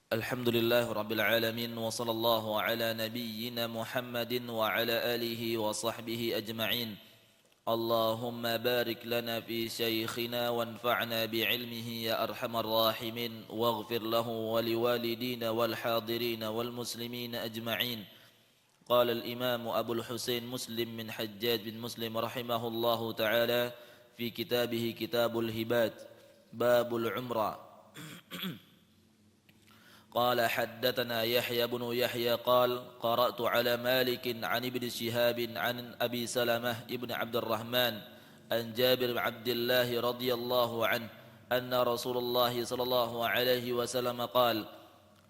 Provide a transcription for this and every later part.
Alhamdulillah Rabbil Alamin wa sallallahu ala nabiyyina Muhammadin wa ala alihi wa sahbihi ajma'in. Allahumma barik lana fi shaykhina wanfa'na bi'ilmihi ya arhamar rahimin waghfir lahu wa liwalidina wal hadirina wal muslimina ajma'in. Qala al-imam Abu al-Husain Muslim min Hajjaj bin Muslim rahimahullahu ta'ala fi kitabih Kitabul Hibat babul umrah. قال حدثنا يحيى بن يحيى قال قرأت على مالك عن ابن شهاب عن أبي سلمة ابن عبد الرحمن عن جابر بن عبد الله رضي الله عنه أن رسول الله صلى الله عليه وسلم قال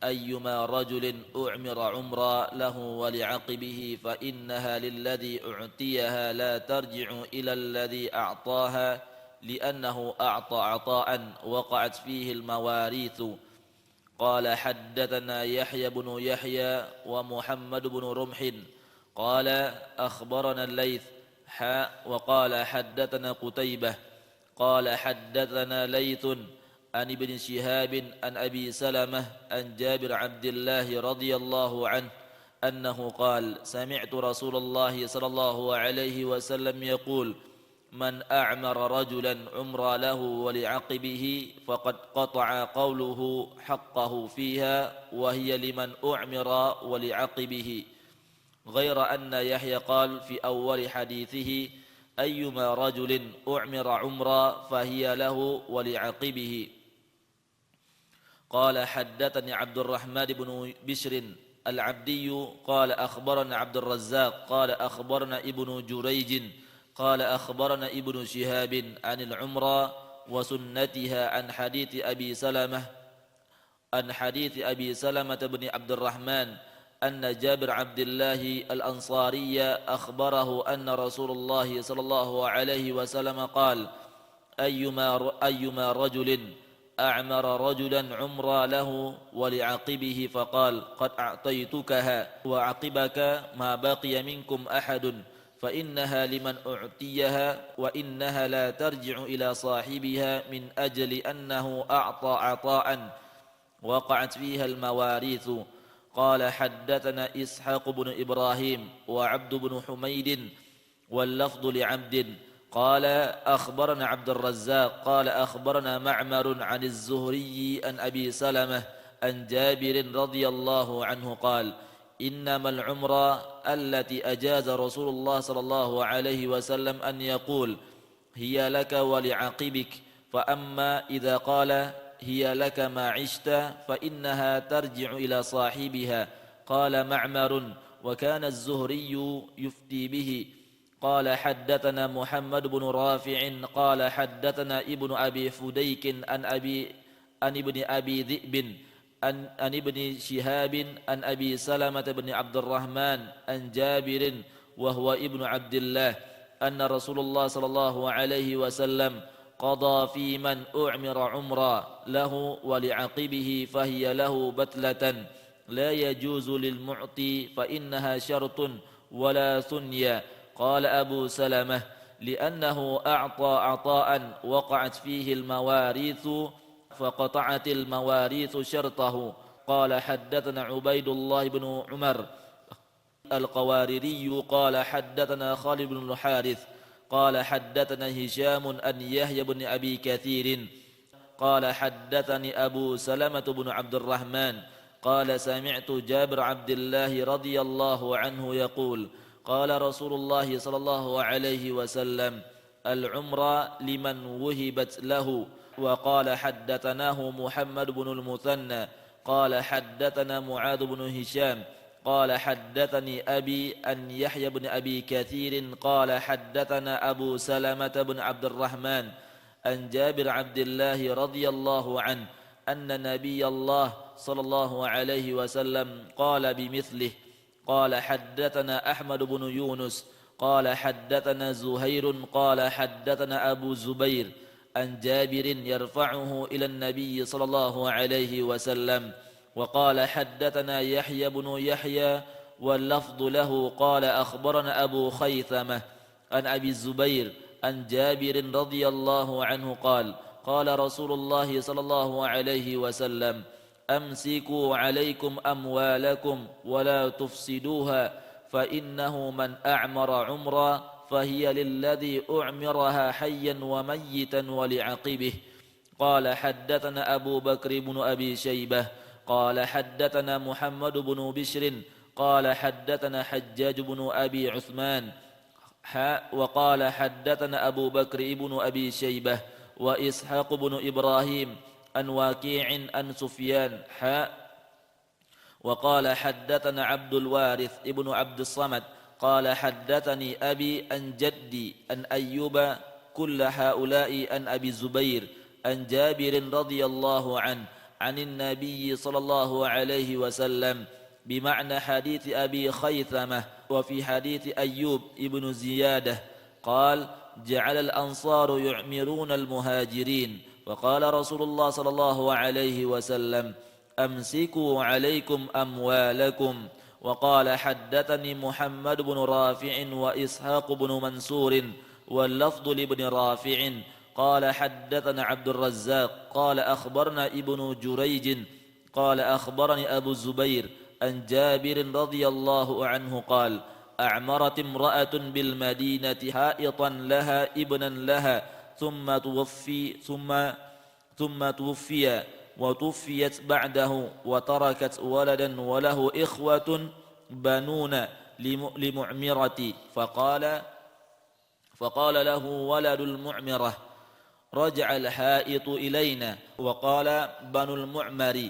أيما رجل أعمر عمرا له ولعقبه فإنها للذي أعطيها لا ترجع إلى الذي أعطاها لأنه أعطى عطاء وقعت فيه المواريث. قال حدثنا يحيى بن يحيى ومحمد بن رمح قال أخبرنا الليث وقال حدثنا قتيبة قال حدثنا ليث عن ابن شهاب عن أبي سلمة عن جابر عبد الله رضي الله عنه أنه قال سمعت رسول الله صلى الله عليه وسلم يقول من أعمر رجلا عمرا له ولعقبه فقد قطع قوله حقه فيها وهي لمن أعمر ولعقبه. غير أن يحيى قال في أول حديثه أيما رجل أعمر عمرا فهي له ولعقبه. قال حدثني عبد الرحمن بن بشر العبدي قال أخبرنا عبد الرزاق قال أخبرنا ابن جريج قال أخبرنا ابن شهاب عن العمرة وسنتها عن حديث أبي سلمة بن عبد الرحمن أن جابر عبد الله الأنصاري أخبره أن رسول الله صلى الله عليه وسلم قال أيما رجل أعمر رجلا عمرا له ولعقبه فقال قد أعطيتكها وعقبك ما بقي منكم أحد فإنها لمن أعطيها وإنها لا ترجع إلى صاحبها من أجل أنه أعطى عطاء وقعت فيها المواريث. قال حدثنا إسحاق بن إبراهيم وعبد بن حميد واللفظ لعبد قال أخبرنا عبد الرزاق قال أخبرنا معمر عن الزهري عن أبي سلمة عن جابر رضي الله عنه قال إنما العمرة التي أجاز رسول الله صلى الله عليه وسلم أن يقول هي لك ولعقبك، فأما إذا قال هي لك ما عشت فإنها ترجع إلى صاحبها. قال معمر وكان الزهري يفتي به. قال حدثنا محمد بن رافع قال حدثنا ابن أبي فديك عن ابن أبي ذئب عن ابن شهاب عن أبي سلمة بن عبد الرحمن عن جابر وهو ابن عبد الله أن رسول الله صلى الله عليه وسلم قضى في من أعمر عمرا له ولعقبه فهي له بتلة لا يجوز للمعطي فإنها شرط ولا ثنيا. قال أبو سلمة لأنه أعطى عطاء وقعت فيه المواريث فقطعت المواريث شرطه. قال حدثنا عبيد الله بن عمر القواريري قال حدثنا خالد بن الحارث قال حدثنا هشام أن يحيى بن أبي كثير قال حدثني أبو سلمة بن عبد الرحمن قال سمعت جابر عبد الله رضي الله عنه يقول قال رسول الله صلى الله عليه وسلم العمرة لمن وهبت له. وقال حدثناه محمد بن المثنى قال حدثنا معاذ بن هشام قال حدثني أبي أن يحيى بن أبي كثير قال حدثنا أبو سلمة بن عبد الرحمن أن جابر عبد الله رضي الله عنه أن نبي الله صلى الله عليه وسلم قال بمثله. قال حدثنا أحمد بن يونس قال حدثنا زهير قال حدثنا أبو زبير عن جابر يرفعه إلى النبي صلى الله عليه وسلم. وقال حدثنا يحيى بن يحيى واللفظ له قال أخبرنا أبو خيثمة عن أبي الزبير عن جابر رضي الله عنه قال قال رسول الله صلى الله عليه وسلم أمسكوا عليكم أموالكم ولا تفسدوها فإنه من أعمر عمرا فهي للذي أعمرها حيا وميتا ولعقبه. قال حدثنا أبو بكر بن أبي شيبة قال حدثنا محمد بن بشر قال حدثنا حجاج بن أبي عثمان وقال حدثنا أبو بكر بن أبي شيبة وإسحاق بن إبراهيم عن واكيع عن سفيان وقال حدثنا عبد الوارث ابن عبد الصمد قال حدثني أبي عن جدي عن أيوب كل هؤلاء عن أبي الزبير عن جابر رضي الله عنه عن النبي صلى الله عليه وسلم بمعنى حديث أبي خيثمة. وفي حديث أيوب ابن زيادة قال جعل الأنصار يعمرون المهاجرين وقال رسول الله صلى الله عليه وسلم أمسكوا عليكم أموالكم. وقال حدثني محمد بن رافع وإسحاق بن منصور واللفظ لابن رافع قال حدثنا عبد الرزاق قال أخبرنا ابن جريج قال أخبرني أبو الزبير عن جابر رضي الله عنه قال أعمرت امرأة بالمدينة حائطا لها ابنا لها ثم توفي وتوفيت بعده وتركت ولدا وله إخوة بنون لمعمرة فقال له ولد المعمرة رجع الحائط إلينا. وقال بنو المعمر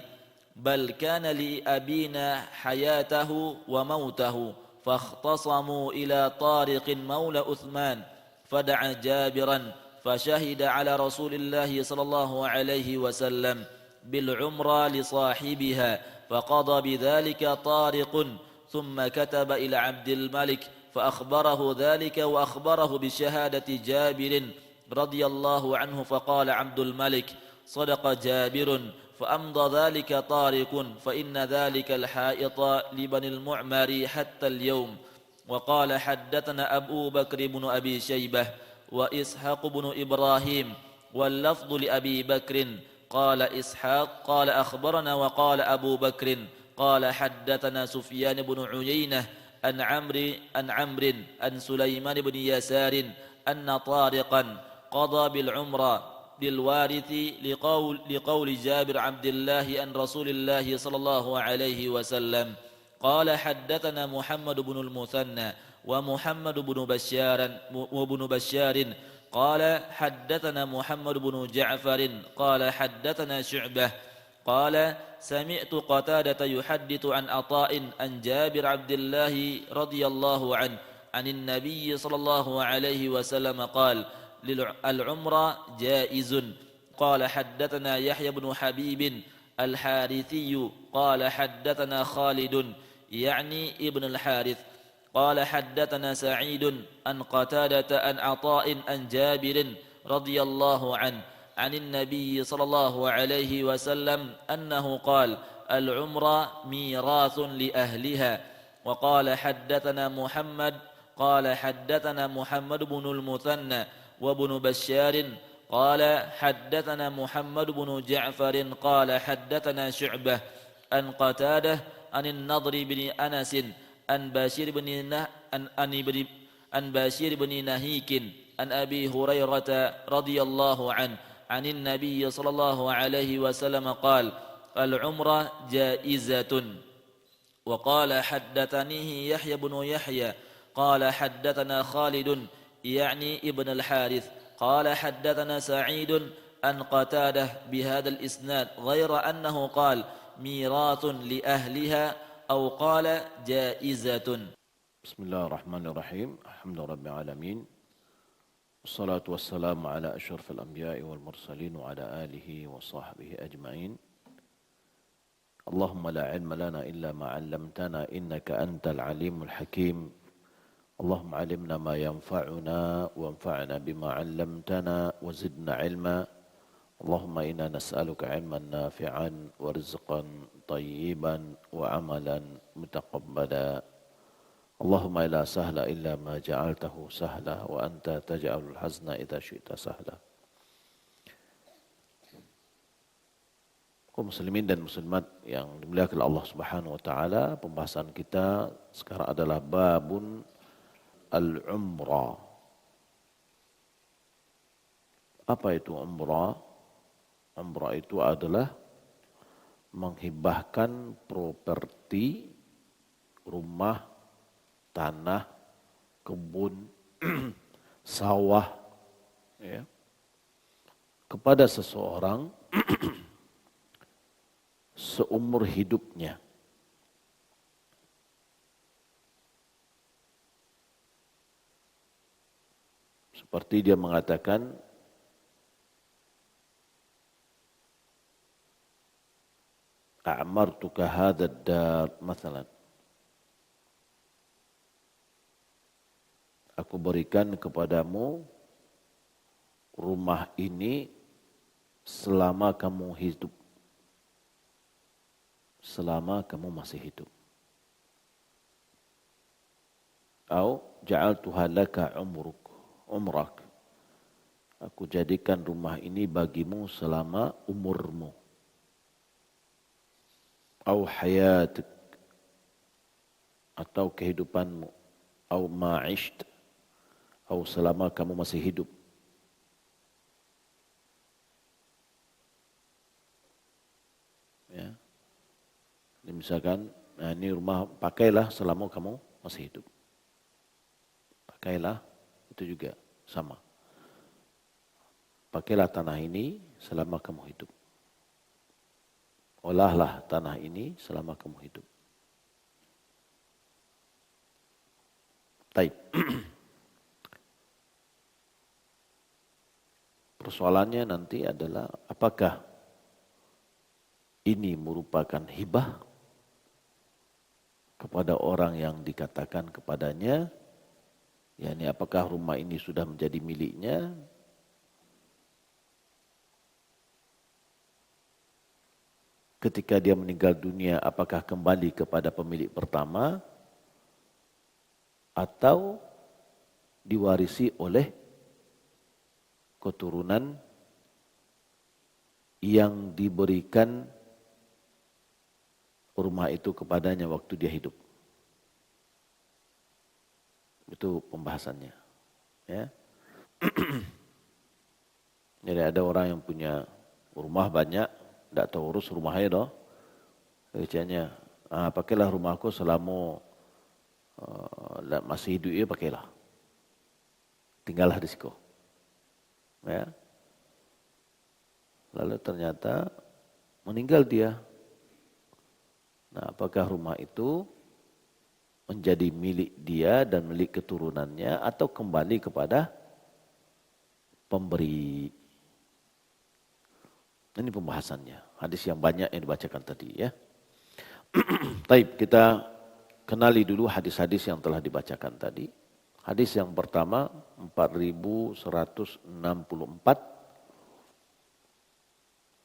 بل كان لأبينا حياته وموته فاختصموا إلى طارق مولى أثمان فدعا جابرا فشهد على رسول الله صلى الله عليه وسلم بالعمرة لصاحبها فقضى بذلك طارق ثم كتب إلى عبد الملك فأخبره ذلك وأخبره بشهادة جابر رضي الله عنه فقال عبد الملك صدق جابر فأمضى ذلك طارق فإن ذلك الحائط لبني المعمر حتى اليوم. وقال حدثنا أبو بكر بن أبي شيبة وإسحاق بن إبراهيم واللفظ لأبي بكر قال إسحاق قال أخبرنا وقال أبو بكر قال حدثنا سفيان بن عيينة عن عمرو عن سليمان بن يسار أن طارقا قضى بالعمرة للوارث لقول جابر عبد الله عن رسول الله صلى الله عليه وسلم. قال حدثنا محمد بن المثنى ومحمد بن بشار قال حدثنا محمد بن جعفر قال حدثنا شعبة قال سمعت قتادة يحدث عن عطاء عن جابر عبد الله رضي الله عنه عن النبي صلى الله عليه وسلم قال العمرة جائز. قال حدثنا يحيى بن حبيب الحارثي قال حدثنا خالد يعني ابن الحارث قال حدثنا سعيد عن قتادة عن عطاء عن جابر رضي الله عنه عن النبي صلى الله عليه وسلم أنه قال العمرة ميراث لأهلها. وقال حدثنا محمد بن المثنى وابن بشار قال حدثنا محمد بن جعفر قال حدثنا شعبة عن قتادة عن النضر بن أنس عن بشير بن نهيك عن أبي هريرة رضي الله عنه عن النبي صلى الله عليه وسلم قال العمرة جائزة. وقال حدثنيه يحيى بن يحيى قال حدثنا خالد يعني ابن الحارث قال حدثنا سعيد عن قتادة بهذا الإسناد غير أنه قال ميراث لأهلها أو قال جائزة. بسم الله الرحمن الرحيم. الحمد لله رب العالمين والصلاة والسلام على أشرف الأنبياء والمرسلين وعلى آله وصحبه أجمعين. اللهم لا علم لنا إلا ما علمتنا إنك أنت العليم الحكيم. اللهم علمنا ما ينفعنا وانفعنا بما علمتنا وزدنا علما. اللهم إنا نسألك علما نافعا ورزقا طيبا وعملا متقبلا. اللهم لا سهل إلا ما جعلته سهلا وأنت تجعل الحزن إذا شئت سهلا. Kaum muslimin dan muslimat yang dimuliakan Allah Subhanahu wa taala, pembahasan kita sekarang adalah babun al-umrah. Apa itu umrah? Umrah itu adalah menghibahkan properti, rumah, tanah, kebun, sawah, ya, kepada seseorang seumur hidupnya. Seperti dia mengatakan, a'martuka hadzal dar mathalan. Aku berikan kepadamu rumah ini selama kamu hidup. Selama kamu masih hidup. Au ja'altuha laka umrak. Aku jadikan rumah ini bagimu selama umurmu. Au hayatik. Atau kehidupanmu. Au ma'isht. Au selama kamu masih hidup. Ya. Misalkan, nah ini rumah pakailah selama kamu masih hidup. Pakailah, itu juga sama. Pakailah tanah ini selama kamu hidup. Olahlah tanah ini selama kamu hidup. Taib. Persoalannya nanti adalah apakah ini merupakan hibah kepada orang yang dikatakan kepadanya, yakni apakah rumah ini sudah menjadi miliknya, ketika dia meninggal dunia apakah kembali kepada pemilik pertama atau diwarisi oleh keturunan yang diberikan rumah itu kepadanya waktu dia hidup. Itu pembahasannya. Ya. Jadi ada orang yang punya rumah banyak, tidak tahu urus rumahnya doh. Kerjanya, pakailah rumahku selama masih hidup, pakailah. Tinggallah di situ. Ya. Lalu ternyata meninggal dia. Nah, apakah rumah itu menjadi milik dia dan milik keturunannya atau kembali kepada pemberi? Ini pembahasannya. Hadis yang banyak yang dibacakan tadi, ya. Taib, kita kenali dulu hadis-hadis yang telah dibacakan tadi. Hadis yang pertama 4164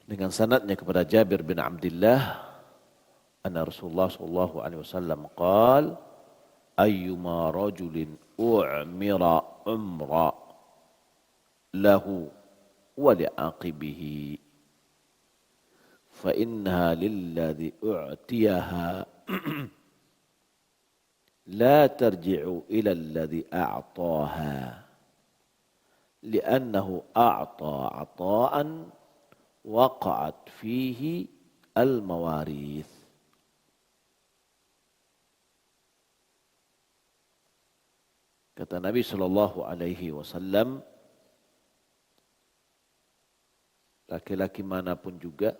dengan sanadnya kepada Jabir bin Abdullah anna Rasulullah sallallahu alaihi wasallam qaal ayyuma rajulin u'mira umra lahu wa li'aqibihi fa innaha lilladhi u'tiyaha la tarji'u ila alladhi a'taha li'annahu a'ta 'ata'an waqa'at fihi al-mawarith. Kata Nabi sallallahu alaihi wasallam, laki-laki manapun juga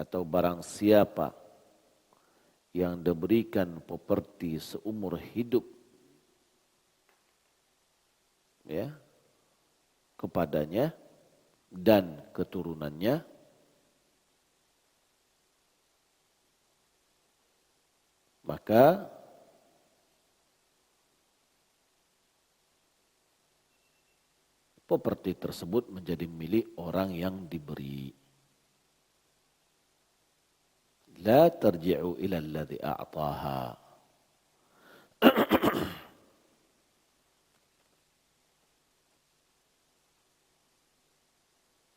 atau barang siapa yang diberikan properti seumur hidup, ya, kepadanya dan keturunannya, maka properti tersebut menjadi milik orang yang diberi. La tarji'u ila alladhi a'taha.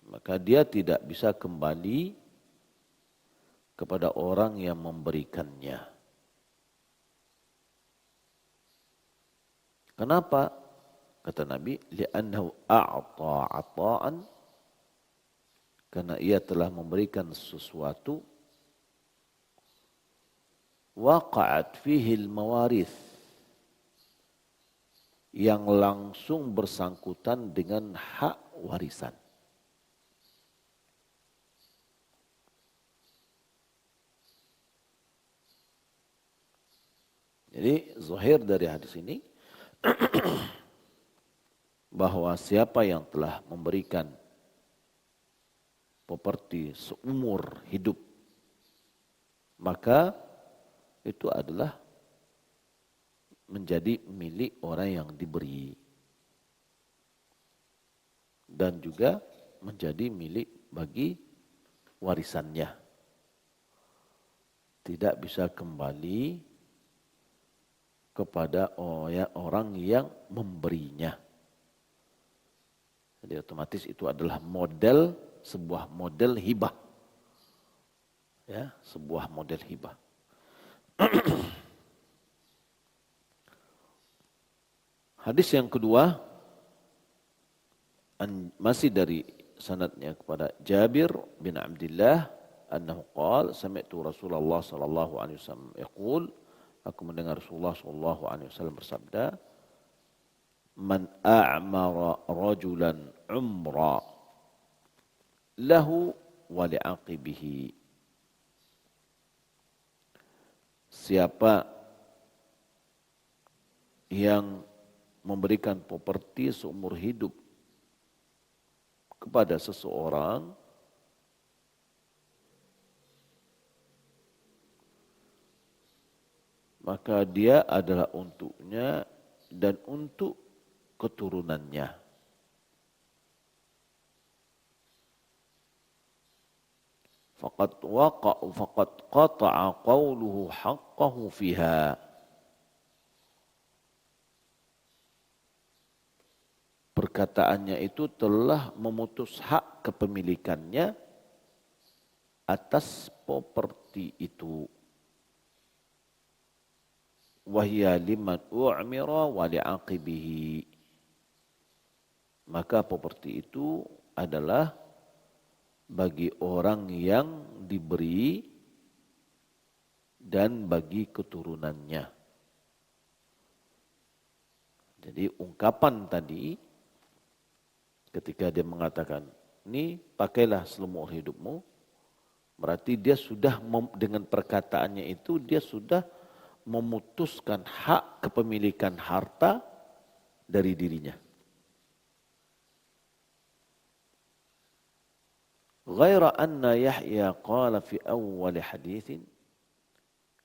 Maka dia tidak bisa kembali kepada orang yang memberikannya. Kenapa? Kata Nabi, li'annahu a'ta 'ata'an, karena ia telah memberikan sesuatu waqa'at fihi al-mawarith, yang langsung bersangkutan dengan hak warisan. Jadi zahir dari hadis ini bahwa siapa yang telah memberikan properti seumur hidup, maka itu adalah menjadi milik orang yang diberi dan juga menjadi milik bagi warisannya. Tidak bisa kembali kepada orang yang memberinya. Jadi otomatis itu adalah sebuah model hibah. Ya, sebuah model hibah. Hadis yang kedua masih dari sanadnya kepada Jabir bin Abdullah annahu qala sami'tu Rasulullah sallallahu alaihi wasallam yaqul, aku mendengar Rasulullah sallallahu alaihi wasallam bersabda, man a'mara rajulan umra lahu wa li'aqibihi. Siapa yang memberikan properti seumur hidup kepada seseorang, maka dia adalah untuknya dan untuk keturunannya. Faqad qata'a qawluhu haqqahu fiha. Perkataannya itu telah memutus hak kepemilikannya atas properti itu. Wahya liman u'mira wa li'aqibihi. Maka properti itu adalah bagi orang yang diberi dan bagi keturunannya. Jadi ungkapan tadi ketika dia mengatakan, ini pakailah seumur hidupmu, berarti dia sudah dengan perkataannya itu dia sudah memutuskan hak kepemilikan harta dari dirinya. Ghaira anna Yahya qala fi awwal haditsin,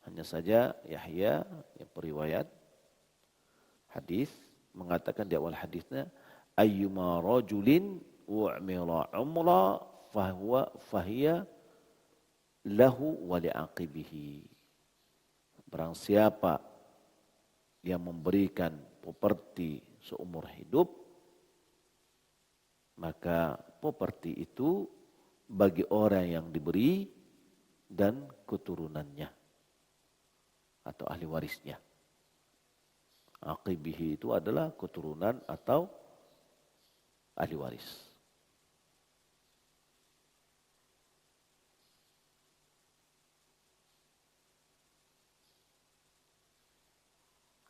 hanya saja Yahya yang periwayat hadis mengatakan di awal hadisnya, ayyuma rajulin u'mira umra fahiya lahu wa li'aqibihi. Barang siapa yang memberikan properti seumur hidup, maka properti itu bagi orang yang diberi dan keturunannya atau ahli warisnya. Aqibihi itu adalah keturunan atau ahli waris.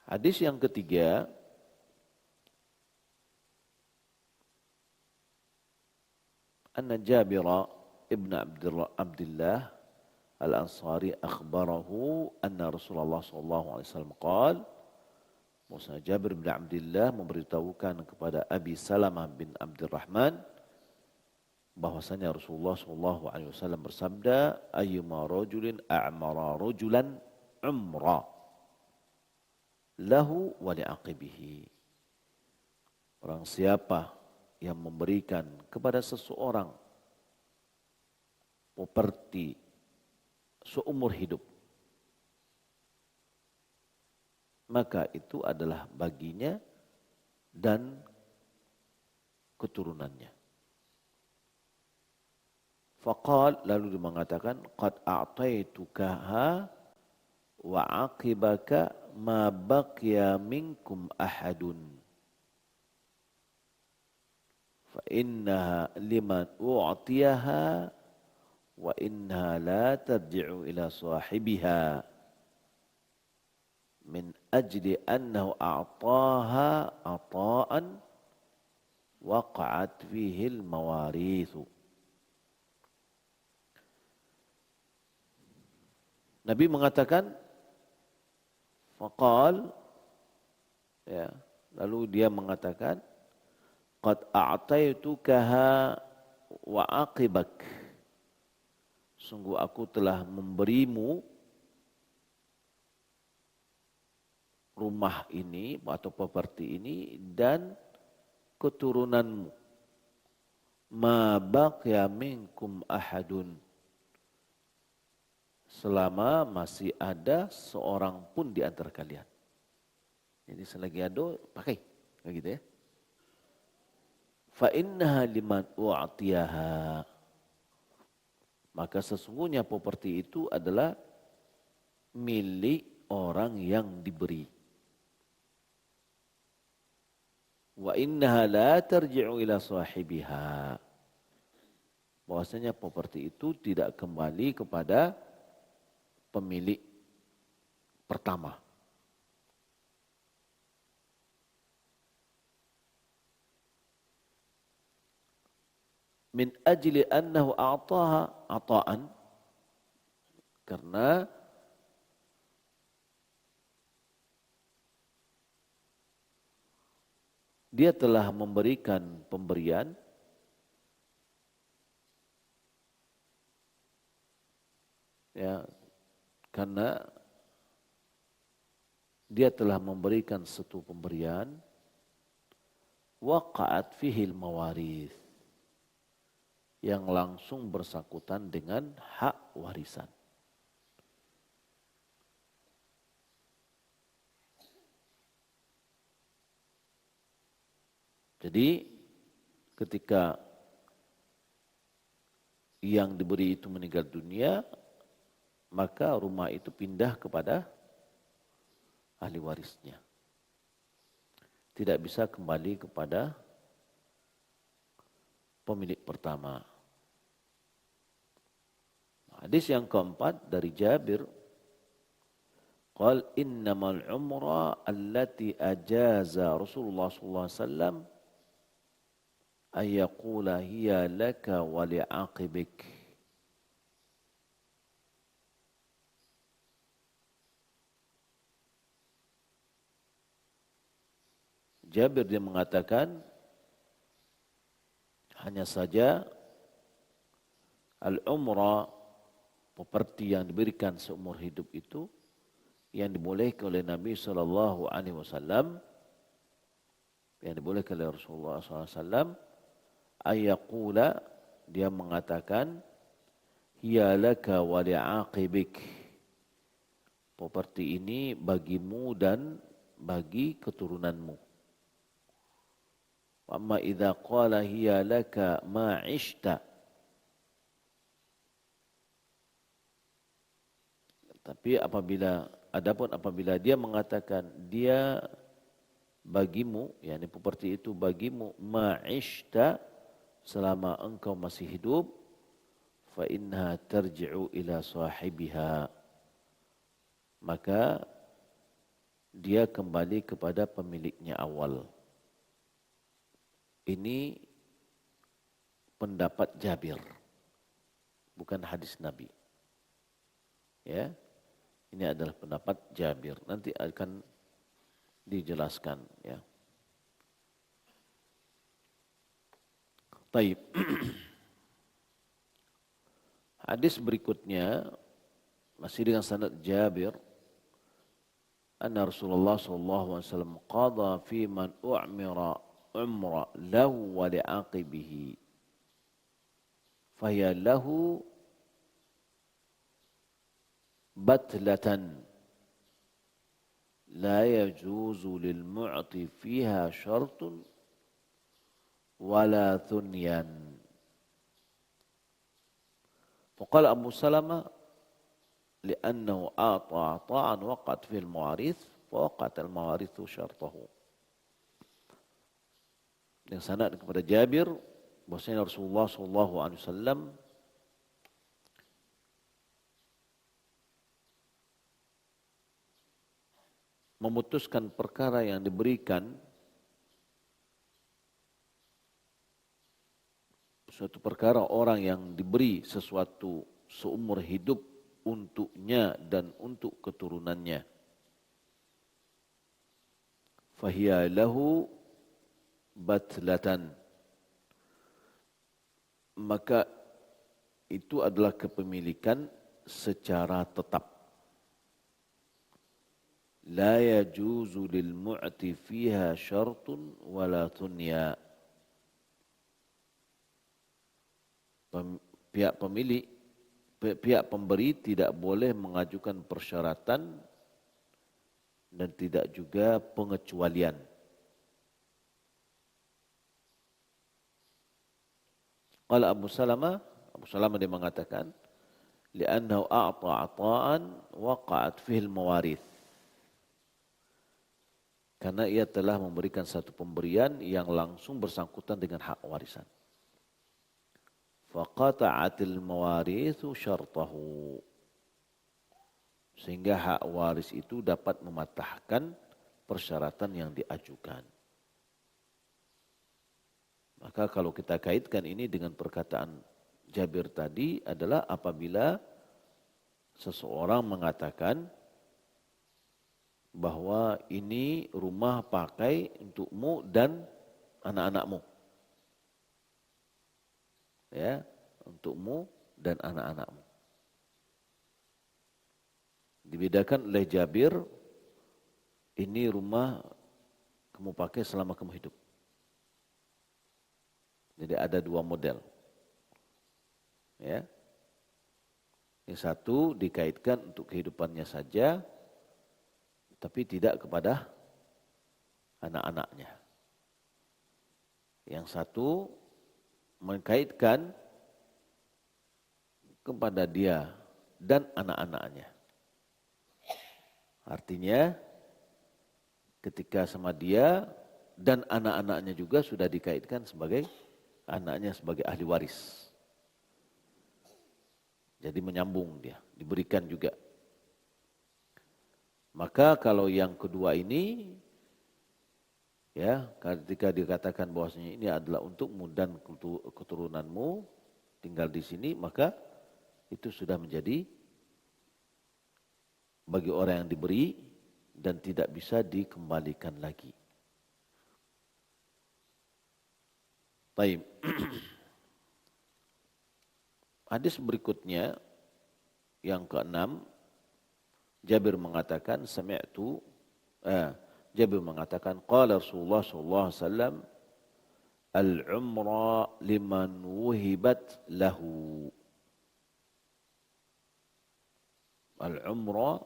Hadis yang ketiga, anna Jabir ibn Abdullah al-Ansari akhbarahu anna Rasulullah sallallahu alaihi wasallam qala, Musa Jabir bin Abdullah memberitahukan kepada Abi Salamah bin Abdurrahman bahwasanya Rasulullah sallallahu alaihi wasallam bersabda, ayyuma rajulin a'mara rajulan umra lahu wa li'aqibihi. Orang siapa yang memberikan kepada seseorang properti seumur hidup, maka itu adalah baginya dan keturunannya. Faqal, lalu dia mengatakan, qad a'taitukaha wa aqibaka ma baqiya minkum ahadun. Fa innaha liman u'tiyaha wa innaha la tarji'u ila sahibiha min ajli annahu a'taha ata'an waqa'at fihi al-mawarithu. Nabi mengatakan, faqal, ya, lalu dia mengatakan, qad a'taitukaha wa aqibak. Sungguh aku telah memberimu rumah ini atau properti ini dan keturunanmu. Ma baqiya minkum ahadun. Selama masih ada seorang pun di antara kalian. Jadi selagi ada, pakai. Begitu ya. Fa innaha liman u'tiyaha. Maka sesungguhnya properti itu adalah milik orang yang diberi. Wa innaha la tarji'u ila sahibiha. Bahwasanya properti itu tidak kembali kepada pemilik pertama. Min ajli annahu a'taha ata'an, karena dia telah memberikan pemberian ya, karena dia telah memberikan satu pemberian, waqa'at fihil mawarith, yang langsung bersangkutan dengan hak warisan. Jadi ketika yang diberi itu meninggal dunia, maka rumah itu pindah kepada ahli warisnya. Tidak bisa kembali kepada pemilik pertama. Hadis yang keempat dari Jabir, qal innamal umra allati ajaza Rasulullah sallallahu alaihi wasallam ayyaqula hiya laka wa li'aqibik. Jabir dia mengatakan, hanya saja al-umrah, properti yang diberikan seumur hidup itu, yang dibolehkan oleh Nabi SAW, yang dibolehkan oleh Rasulullah SAW, ayaqula, dia mengatakan, hiya laka wa li'aqibik. Properti ini bagimu dan bagi keturunanmu. Wa amma idza qala hiya laka ma 'ishta. Tapi apabila dia mengatakan dia bagimu, yakni properti itu bagimu, ma'ishta, selama engkau masih hidup, fa innaha tarji'u ila sahibiha, maka dia kembali kepada pemiliknya awal. Ini pendapat Jabir, bukan hadis Nabi. Ya, ini adalah pendapat Jabir. Nanti akan dijelaskan. Ya. Taib. Hadis berikutnya masih dengan sanad Jabir. Anna Rasulullah sallallahu alaihi wasallam qada fi man u'mira umra lahu wa li'aqibihi. Fahiya lahu batlatan la yajuzu lil mu'ti fiha syartun wala thunyan. Faqala Abu Salamah li'annahu ata'an waqat fil mawarith fawaqat al-mawarithu syartahu. Yang sanad kepada Jabir bahwasanya Rasulullah sallallahu alaihi wasallam memutuskan perkara yang diberikan suatu perkara orang yang diberi sesuatu seumur hidup untuknya dan untuk keturunannya. Fahiya lahu batlatan. Maka itu adalah kepemilikan secara tetap. La yajuzu lil mu'ti fiha syartun wala thunya. Pihak pemberi tidak boleh mengajukan persyaratan dan tidak juga pengecualian. Qala Abu Salamah dia mengatakan, li'annahu a'ta ata'an waqa'at fihil mawarith. Karena ia telah memberikan satu pemberian yang langsung bersangkutan dengan hak warisan. Faqata'atil mawarithu syartahu. Sehingga hak waris itu dapat mematahkan persyaratan yang diajukan. Maka kalau kita kaitkan ini dengan perkataan Jabir tadi adalah apabila seseorang mengatakan bahwa ini rumah pakai untukmu dan anak-anakmu. Ya, untukmu dan anak-anakmu. Dibedakan oleh Jabir, ini rumah kamu pakai selama kamu hidup. Jadi ada dua model. Ya. Yang satu dikaitkan untuk kehidupannya saja, tapi tidak kepada anak-anaknya. Yang satu mengkaitkan kepada dia dan anak-anaknya. Artinya ketika sama dia dan anak-anaknya juga sudah dikaitkan sebagai anaknya sebagai ahli waris. Jadi menyambung dia, diberikan juga. Maka kalau yang kedua ini, ya, ketika dikatakan bahwasanya ini adalah untukmu dan keturunanmu tinggal di sini, maka itu sudah menjadi bagi orang yang diberi dan tidak bisa dikembalikan lagi. Baik. Hadis berikutnya yang keenam, Jabir mengatakan Jabir mengatakan qala Rasulullah sallallahu alaihi wasallam al-umra liman wuhibat lahu. Al-umra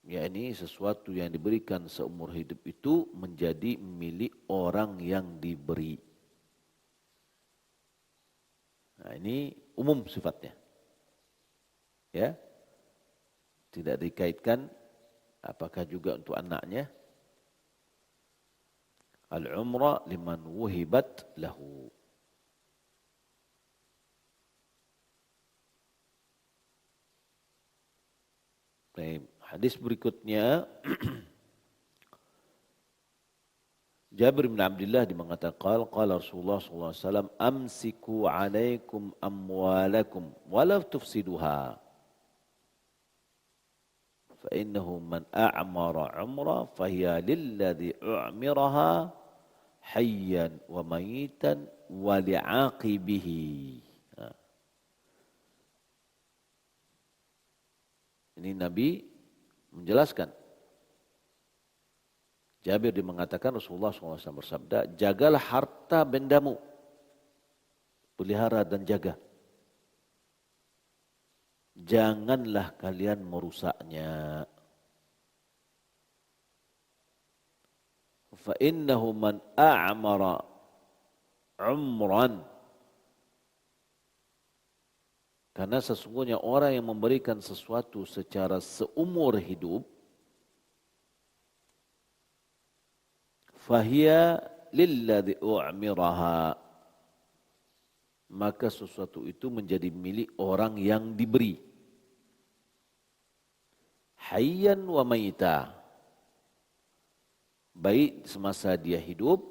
yakni sesuatu yang diberikan seumur hidup itu menjadi milik orang yang diberi. Nah, ini umum sifatnya. Ya. Tidak dikaitkan apakah juga untuk anaknya. Al-umra liman wuhibat lahu. Baik, hadis berikutnya Jabir bin Abdullah mengatakan qala Rasulullah sallallahu alaihi wasallam amsiku alaikum amwalakum walau tufsiduha fa innahu man a'mara umra fahiya lilladhi u'miraha hayyan wa mayitan wa li'aqibihi. Ini Nabi menjelaskan. Jabir mengatakan Rasulullah SAW bersabda, jagalah harta bendamu, pelihara dan jaga. Janganlah kalian merusaknya. Fa innahu man a'mara umran, Karena sesungguhnya orang yang memberikan sesuatu secara seumur hidup, fahiya lilladzi u'miraha, maka sesuatu itu menjadi milik orang yang diberi. Hayyan wa maita, baik semasa dia hidup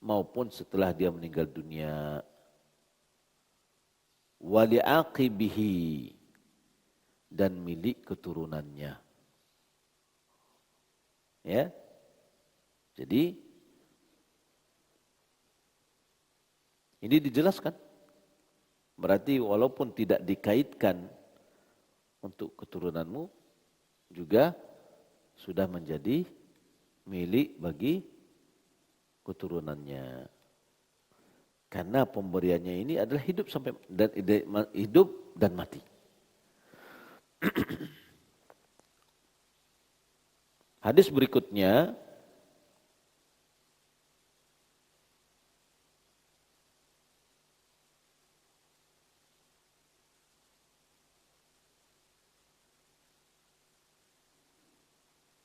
maupun setelah dia meninggal dunia. Wa li'aqibihi, dan milik keturunannya. Ya. Jadi ini dijelaskan. Berarti walaupun tidak dikaitkan untuk keturunanmu, juga sudah menjadi milik bagi keturunannya. Karena pemberiannya ini adalah hidup dan mati. Hadis berikutnya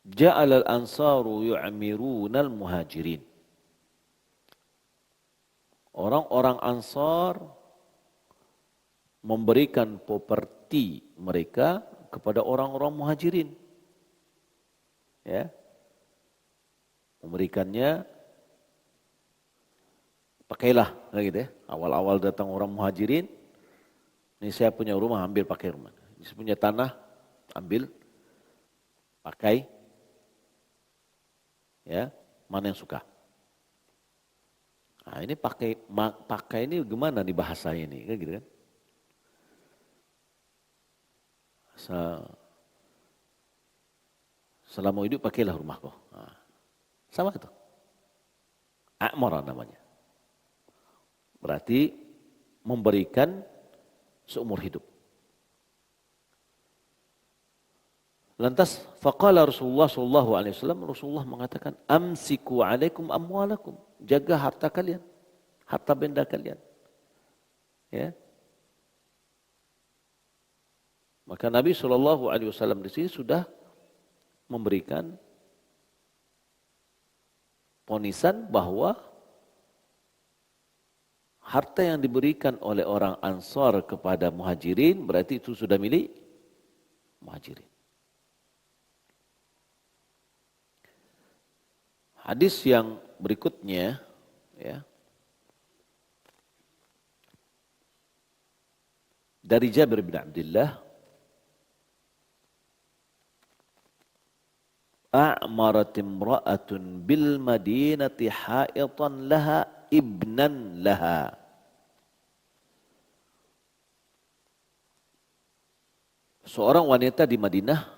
Ja'al al-ansaru yu'amiruna al-muhajirin. Orang-orang Ansar memberikan properti mereka kepada orang-orang Muhajirin. Ya. Memberikannya, pakailah gitu ya. Awal-awal datang orang Muhajirin, ini saya punya rumah, ambil pakai rumah. Ini saya punya tanah, ambil pakai. Ya, mana yang suka? Nah, ini pakai ini gimana nih bahasa ini, kan gitu kan? Selama hidup pakailah rumahku. Nah, sama itu. A'mara namanya. Berarti memberikan seumur hidup. Lantas faqala Rasulullah sallallahu alaihi wasallam, Rasulullah mengatakan, amsiku alaikum amwalakum, jaga harta kalian, harta benda kalian. Ya. Maka Nabi sallallahu alaihi wasallam di sini sudah memberikan ponisan bahwa harta yang diberikan oleh orang Ansar kepada Muhajirin berarti itu sudah milik Muhajirin. Hadis yang berikutnya, ya, dari Jabir bin Abdullah, a'marat imra'atun bil madinati ha'itan laha ibnan laha. Seorang wanita di Madinah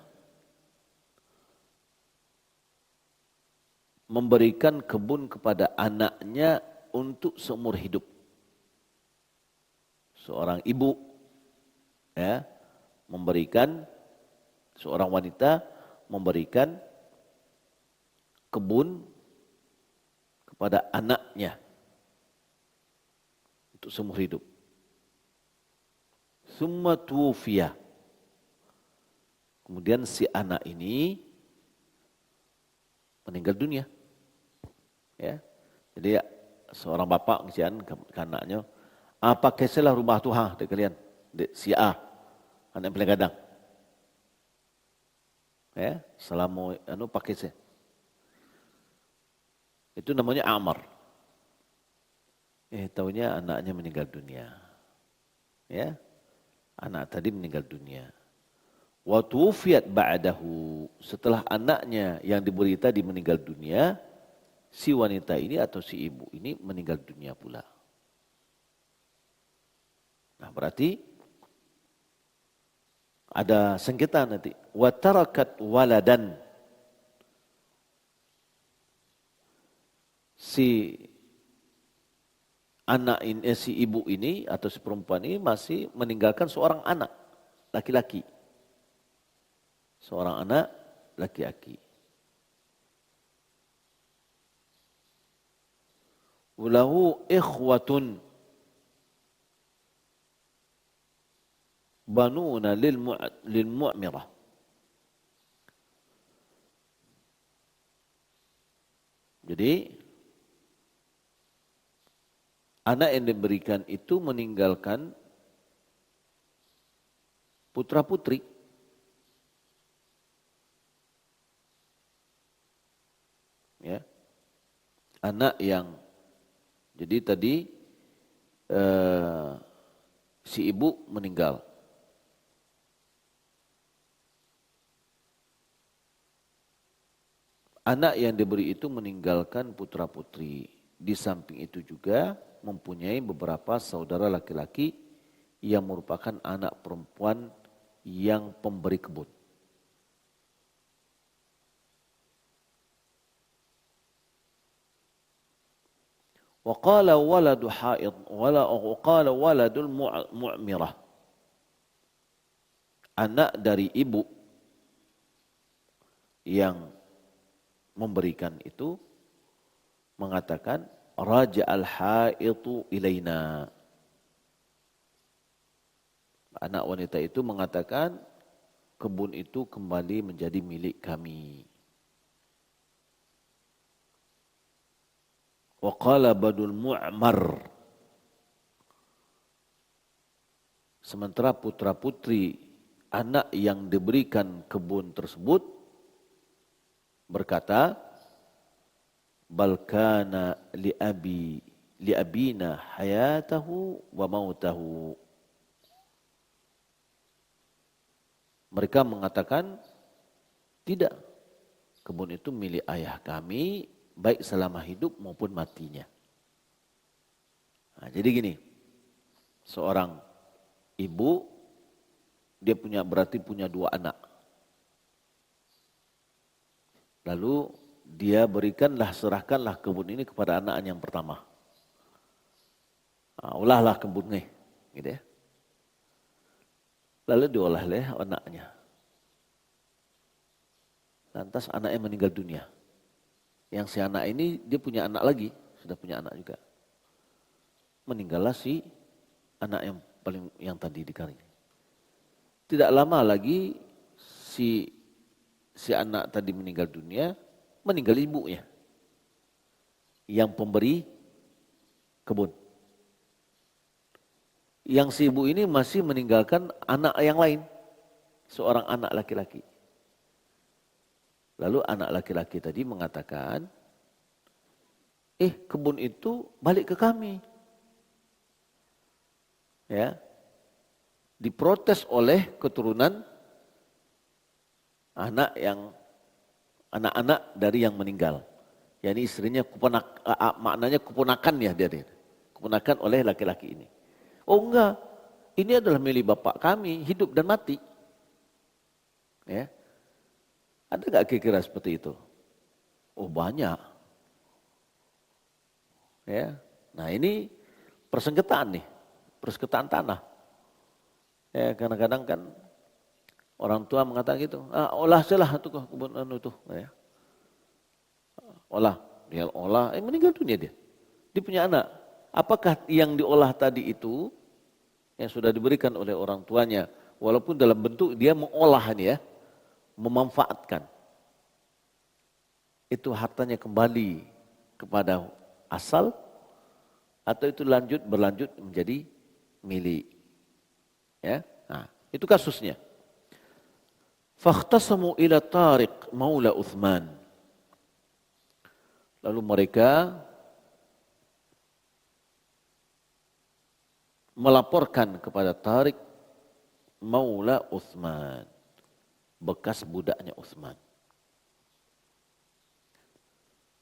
memberikan kebun kepada anaknya untuk seumur hidup. Seorang ibu, ya, seorang wanita memberikan kebun kepada anaknya untuk seumur hidup. Summa tuwfiya. Kemudian si anak ini meninggal dunia. Ya. Jadi seorang bapak ngisian ke anaknya, apa keselah rumah Tuhan dek kalian, dek si A, anak yang paling gadang. Ya, selama pakai se. Itu namanya Amar. Taunya anaknya meninggal dunia. Ya. Anak tadi meninggal dunia. Wa tuwfiyat ba'dahu, setelah anaknya yang diberi tadi meninggal dunia, si wanita ini atau si ibu ini meninggal dunia pula. Nah, berarti ada sengketa nanti. Wa tarakat waladan. Si anak ini, si ibu ini atau si perempuan ini masih meninggalkan seorang anak laki-laki. Seorang anak laki-laki. Walahu ikhwatun. banuna lil mu'mirah. Jadi anak yang diberikan itu meninggalkan putra-putri. Ya. Anak yang jadi tadi si ibu meninggal. Anak yang diberi itu meninggalkan putra-putri. Di samping itu juga mempunyai beberapa saudara laki-laki yang merupakan anak perempuan yang pemberi kebun. Wa qala waladu haid qala waladul mu'mirah. Anak dari ibu yang memberikan itu mengatakan raja al-haitu ilaina. Anak wanita itu mengatakan kebun itu kembali menjadi milik kami. Wa qala badul mu'mar. Sementara putra-putri anak yang diberikan kebun tersebut berkata, bal kana li abina hayatahu wa mautahu. Mereka mengatakan tidak, kebun itu milik ayah kami baik selama hidup maupun matinya. Nah, jadi gini, seorang ibu dia berarti punya 2 anak. Lalu dia serahkanlah kebun ini kepada anak yang pertama. Nah, olahlah kebunnya, gitu ya. Lalu diolah oleh anaknya. Lantas anaknya meninggal dunia. Yang si anak ini dia punya anak lagi, sudah punya anak juga. Meninggallah si anak yang tadi dikari. Tidak lama lagi si anak tadi meninggal dunia, meninggal ibunya yang pemberi kebun. Yang si ibu ini masih meninggalkan anak yang lain, seorang anak laki-laki. Lalu anak laki-laki tadi mengatakan, kebun itu balik ke kami. Ya, diprotes oleh keturunan anak-anak dari yang meninggal. Yani istrinya maknanya keponakan ya dia. Keponakan oleh laki-laki ini. Oh enggak, ini adalah milik bapak kami, hidup dan mati. Ya. Ada enggak kira-kira seperti itu? Oh banyak. Ya. Nah ini persengketaan nih, persengketaan tanah. Ya kadang-kadang kan orang tua mengatakan gitu, olah salah itu kebun itu. Ya. Dia olah, meninggal dunia dia. Dia punya anak. Apakah yang diolah tadi itu yang sudah diberikan oleh orang tuanya, walaupun dalam bentuk dia mengolahnya, memanfaatkan, itu hartanya kembali kepada asal atau itu berlanjut menjadi milik. Ya, nah, itu kasusnya. Fakhtasamu ila Tariq maula Uthman. Lalu mereka melaporkan kepada Tariq maula Uthman, bekas budaknya Uthman.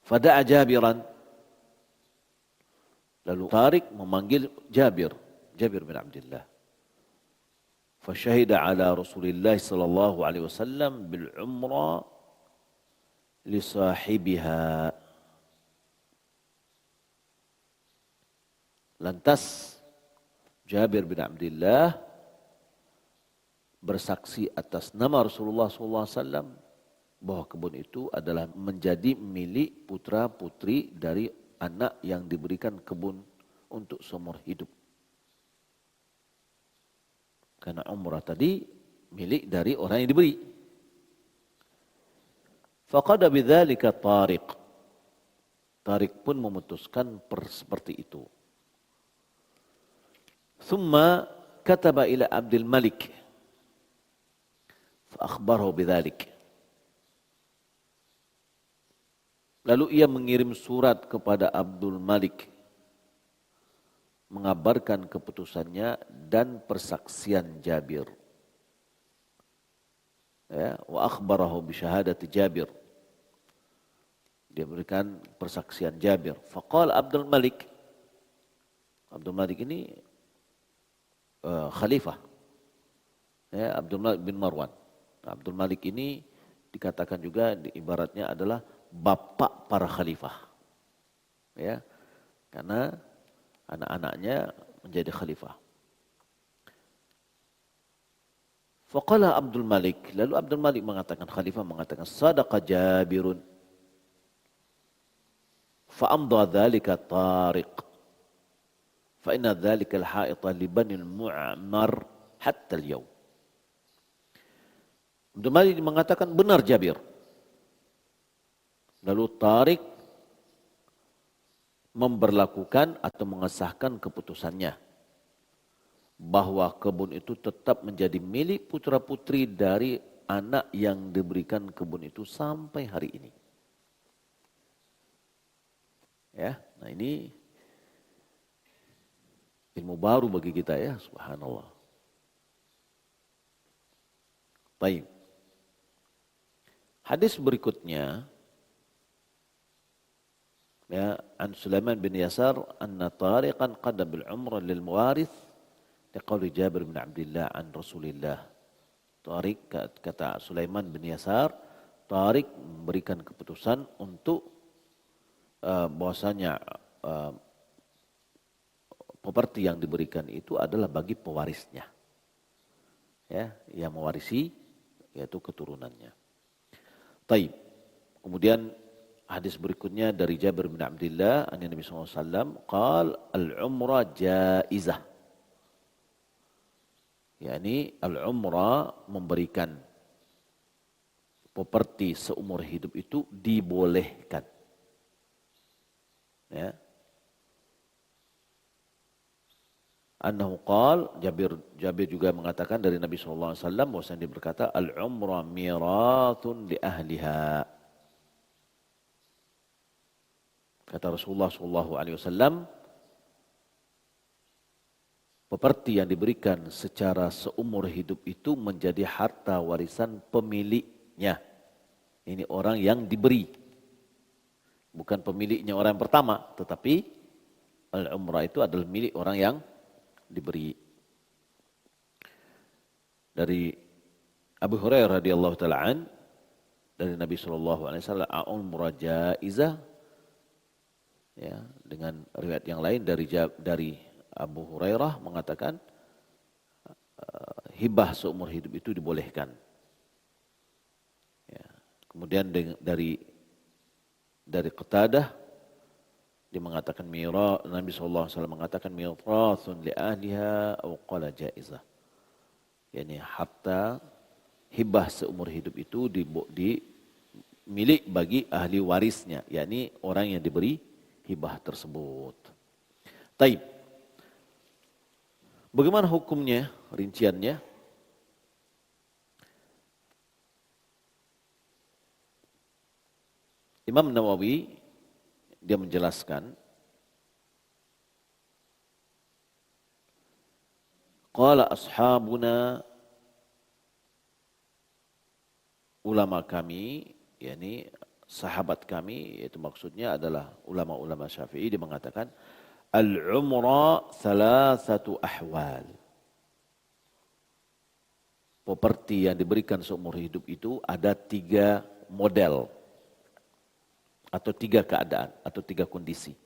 Fada'a Jabiran. Lalu Tariq memanggil Jabir bin Abdullah. Fashahida ala Rasulillah sallallahu alaihi wasallam bil umrah li sahibiha. Lantas Jabir bin Abdullah bersaksi atas nama Rasulullah SAW bahwa kebun itu adalah menjadi milik putra-putri dari anak yang diberikan kebun untuk seumur hidup. Karena umrah tadi milik dari orang yang diberi. Faqada bidzalika Tariq. Tariq pun memutuskan seperti itu. Thumma kataba ila Abdul Malik. Fa akhbarahu bidzalik. Lalu ia mengirim surat kepada Abdul Malik mengabarkan keputusannya dan persaksian Jabir. Ya, wa akhbarahu bi syahadati Jabir. Dia berikan persaksian Jabir. Faqala Abdul Malik. Abdul Malik ini khalifah. Ya, Abdul Malik bin Marwan. Abdul Malik ini dikatakan juga ibaratnya adalah bapak para khalifah. Ya. Karena anak-anaknya menjadi khalifah. Faqala Abdul Malik, lalu Abdul Malik mengatakan, khalifah mengatakan, sadaqa Jabirun. Fa'amdha dhalika Tariq. Fa'inna dhalika al-ha'ita li bani al-Mu'ammar hatta al-yawm. Abdul Malik mengatakan benar Jabir. Lalu Tariq memberlakukan atau mengesahkan keputusannya bahwa kebun itu tetap menjadi milik putra-putri dari anak yang diberikan kebun itu sampai hari ini. Ya, nah ini ilmu baru bagi kita ya, subhanallah. Baik. Hadis berikutnya ya, an Sulaiman bin Yasar anna Tariqan qada bil umrah lil muwarith liqauli Jabir bin Abdullah an Rasulillah. Tariq, kata Sulaiman bin Yasar, Tariq memberikan keputusan untuk bahwasanya properti yang diberikan itu adalah bagi pewarisnya. Ya, yang mewarisi yaitu keturunannya. Taib. Kemudian hadis berikutnya dari Jabir bin Abdullah an Nabi sallallahu alaihi wasallam qal al-umrah jaizah. yakni al-umrah memberikan properti seumur hidup itu dibolehkan. Ya. Annahu qal, Jabir juga mengatakan dari Nabi sallallahu alaihi wasallam bahwasanya dia berkata al-umrah mirathun li ahliha. Kata Rasulullah sallallahu alaihi wasallam, properti yang diberikan secara seumur hidup itu menjadi harta warisan pemiliknya. Ini orang yang diberi. Bukan pemiliknya orang yang pertama, tetapi al-umrah itu adalah milik orang yang diberi. Dari Abu Hurairah radhiyallahu taala an, dari Nabi sallallahu alaihi wasallam, umrah jaizah. Ya, dengan riwayat yang lain dari Abu Hurairah mengatakan hibah seumur hidup itu dibolehkan. Ya. Kemudian dari Qatadah dia mengatakan Nabi SAW mengatakan mirathun li ahliha aw qala jaizah. Yani harta hibah seumur hidup itu milik bagi ahli warisnya, yakni orang yang diberi hibah tersebut. Taib. Bagaimana hukumnya, rinciannya? Imam Nawawi dia menjelaskan, qala ashabuna, ulama kami, yakni sahabat kami, yaitu maksudnya adalah ulama-ulama Syafi'i, dia mengatakan al-umrah thalathatu ahwal. Properti yang diberikan seumur hidup itu ada 3 model atau 3 keadaan atau 3 kondisi.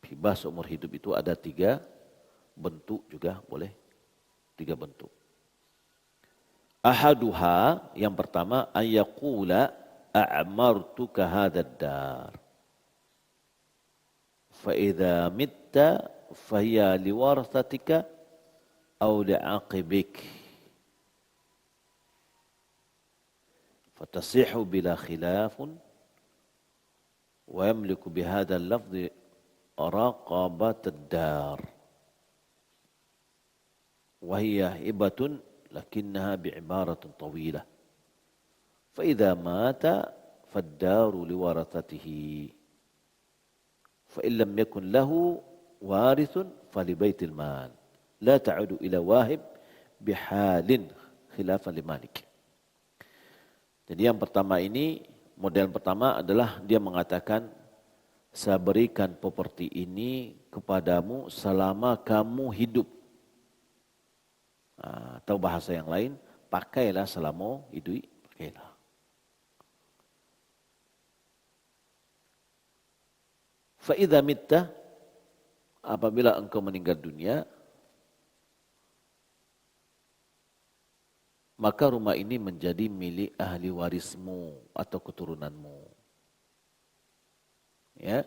Hibah seumur hidup itu ada 3 bentuk juga boleh, 3 bentuk. Ahaduha, yang pertama, ayyaqula a'martuka hadad dar. Fa idza mitta fahiya liwarathatika aw li'aqibik fatasihu bila khilafun wa yamliku bihadha al-lafzi raqabat ad-dar wa hiya hibatun lakinnaha bi'ibaratin tawilah fa idza mata fad-daru liwarathatihi fa in lam yakun lahu warithun fali baitil mal la ta'udu ila wahib bihalin khilafan limalik. Jadi yang pertama ini, model pertama adalah dia mengatakan saya berikan properti ini kepadamu selama kamu hidup. Atau bahasa yang lain, pakailah selama hidup, pakailah. Fa idza mitta, apabila engkau meninggal dunia, maka rumah ini menjadi milik ahli warismu atau keturunanmu. Ya,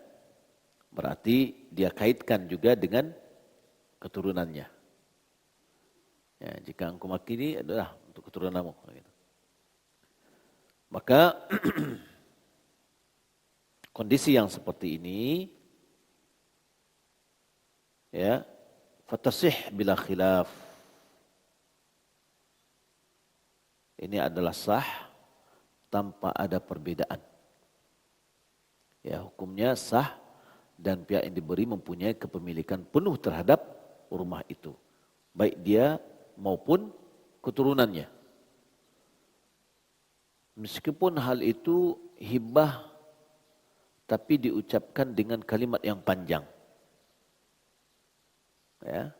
berarti dia kaitkan juga dengan keturunannya. Ya, jika engkau mati ini adalah untuk keturunanmu. Maka kondisi yang seperti ini, ya, fatasih bila khilaf. Ini adalah sah tanpa ada perbedaan. Ya, hukumnya sah dan pihak yang diberi mempunyai kepemilikan penuh terhadap rumah itu. Baik dia maupun keturunannya. Meskipun hal itu hibah tapi diucapkan dengan kalimat yang panjang. Ya.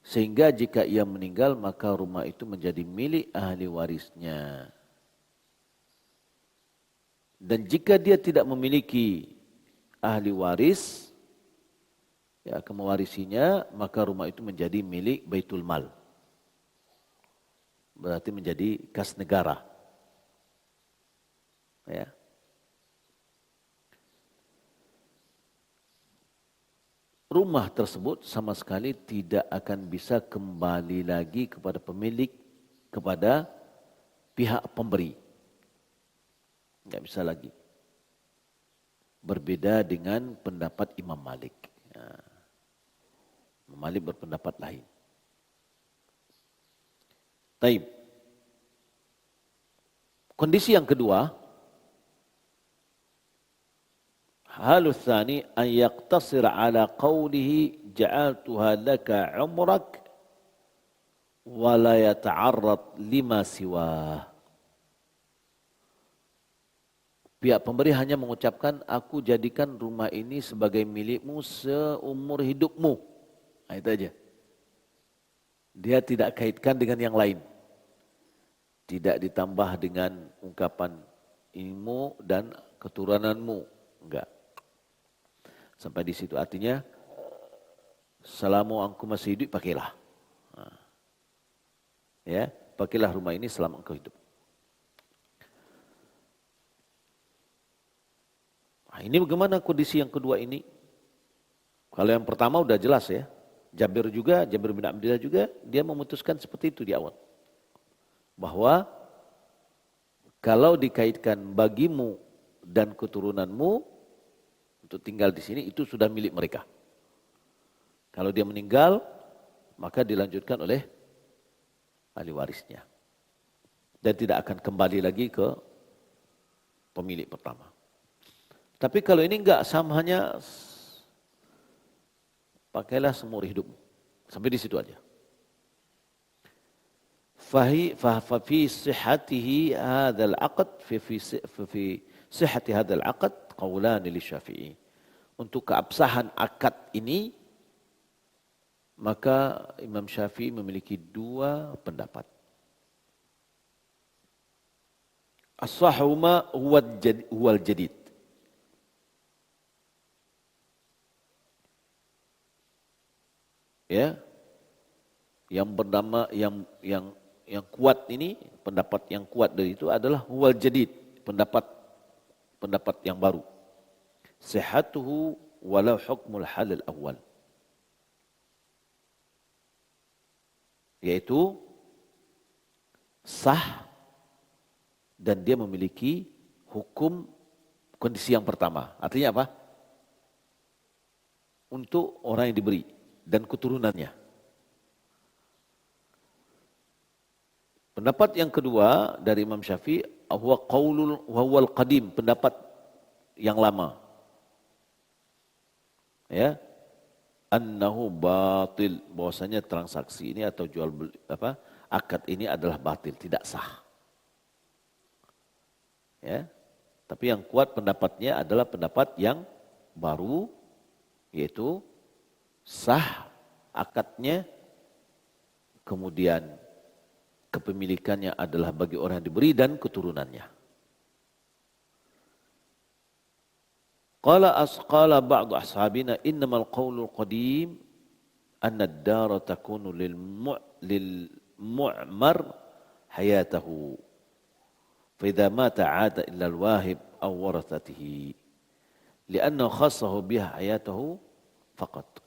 Sehingga jika ia meninggal maka rumah itu menjadi milik ahli warisnya. Dan jika dia tidak memiliki ahli waris, ya, akan mewarisinya, maka rumah itu menjadi milik Baitul Mal. Berarti menjadi kas negara. Ya. Rumah tersebut sama sekali tidak akan bisa kembali lagi kepada pemilik, kepada pihak pemberi. Tidak bisa lagi. Berbeda dengan pendapat Imam Malik. Ya. Imam Malik berpendapat lain. Taib. Kondisi yang kedua, halus tsani an yaqtasir ala qawlihi ja'altuha laka umrak wa la yata'arrad lima siwah. Pihak pemberi hanya mengucapkan aku jadikan rumah ini sebagai milikmu seumur hidupmu. Nah, itu aja. Dia tidak kaitkan dengan yang lain. Tidak ditambah dengan ungkapan ilmu dan keturunanmu. Enggak. Sampai di situ artinya selama engkau masih hidup pakailah. Ya, pakailah rumah ini selama engkau hidup. Nah, ini bagaimana kondisi yang kedua ini? Kalau yang pertama udah jelas ya. Jabir bin Abdillah juga dia memutuskan seperti itu di awal. Bahwa kalau dikaitkan bagimu dan keturunanmu untuk tinggal di sini itu sudah milik mereka. Kalau dia meninggal, maka dilanjutkan oleh ahli warisnya. Dan tidak akan kembali lagi ke pemilik pertama. Tapi kalau ini enggak, sama hanya pakailah seumur hidupmu. Sampai di situ aja. Fi sihhatihi hadzal aqd fi sihhati hadzal aqd qaulan li Syafi'i. Untuk keabsahan akad ini maka Imam Syafi'i memiliki dua pendapat. As-sahhuma huwal jadid. Ya. Yang bernama yang kuat ini, pendapat yang kuat dari itu adalah huwal jadid, pendapat yang baru. Sihhatuhu walau hukmul halal awal. Yaitu sah dan dia memiliki hukum kondisi yang pertama. Artinya apa? Untuk orang yang diberi dan keturunannya. Pendapat yang kedua dari Imam Syafi'i, huwal qadim, pendapat yang lama. Ya. Annahu batil, bahwasanya transaksi ini atau jual beli akad ini adalah batil, tidak sah. Ya. Tapi yang kuat pendapatnya adalah pendapat yang baru, yaitu sah akadnya, kemudian kepemilikannya adalah bagi orang yang diberi dan keturunannya. Qala ba'du ashabina innamal qawlul qadim anna ad-dara takunu lil mu'mar hayatahu fa idza mata 'ada illa al-wahib aw warathatihi li'annahu khassahu biha hayatahu faqat.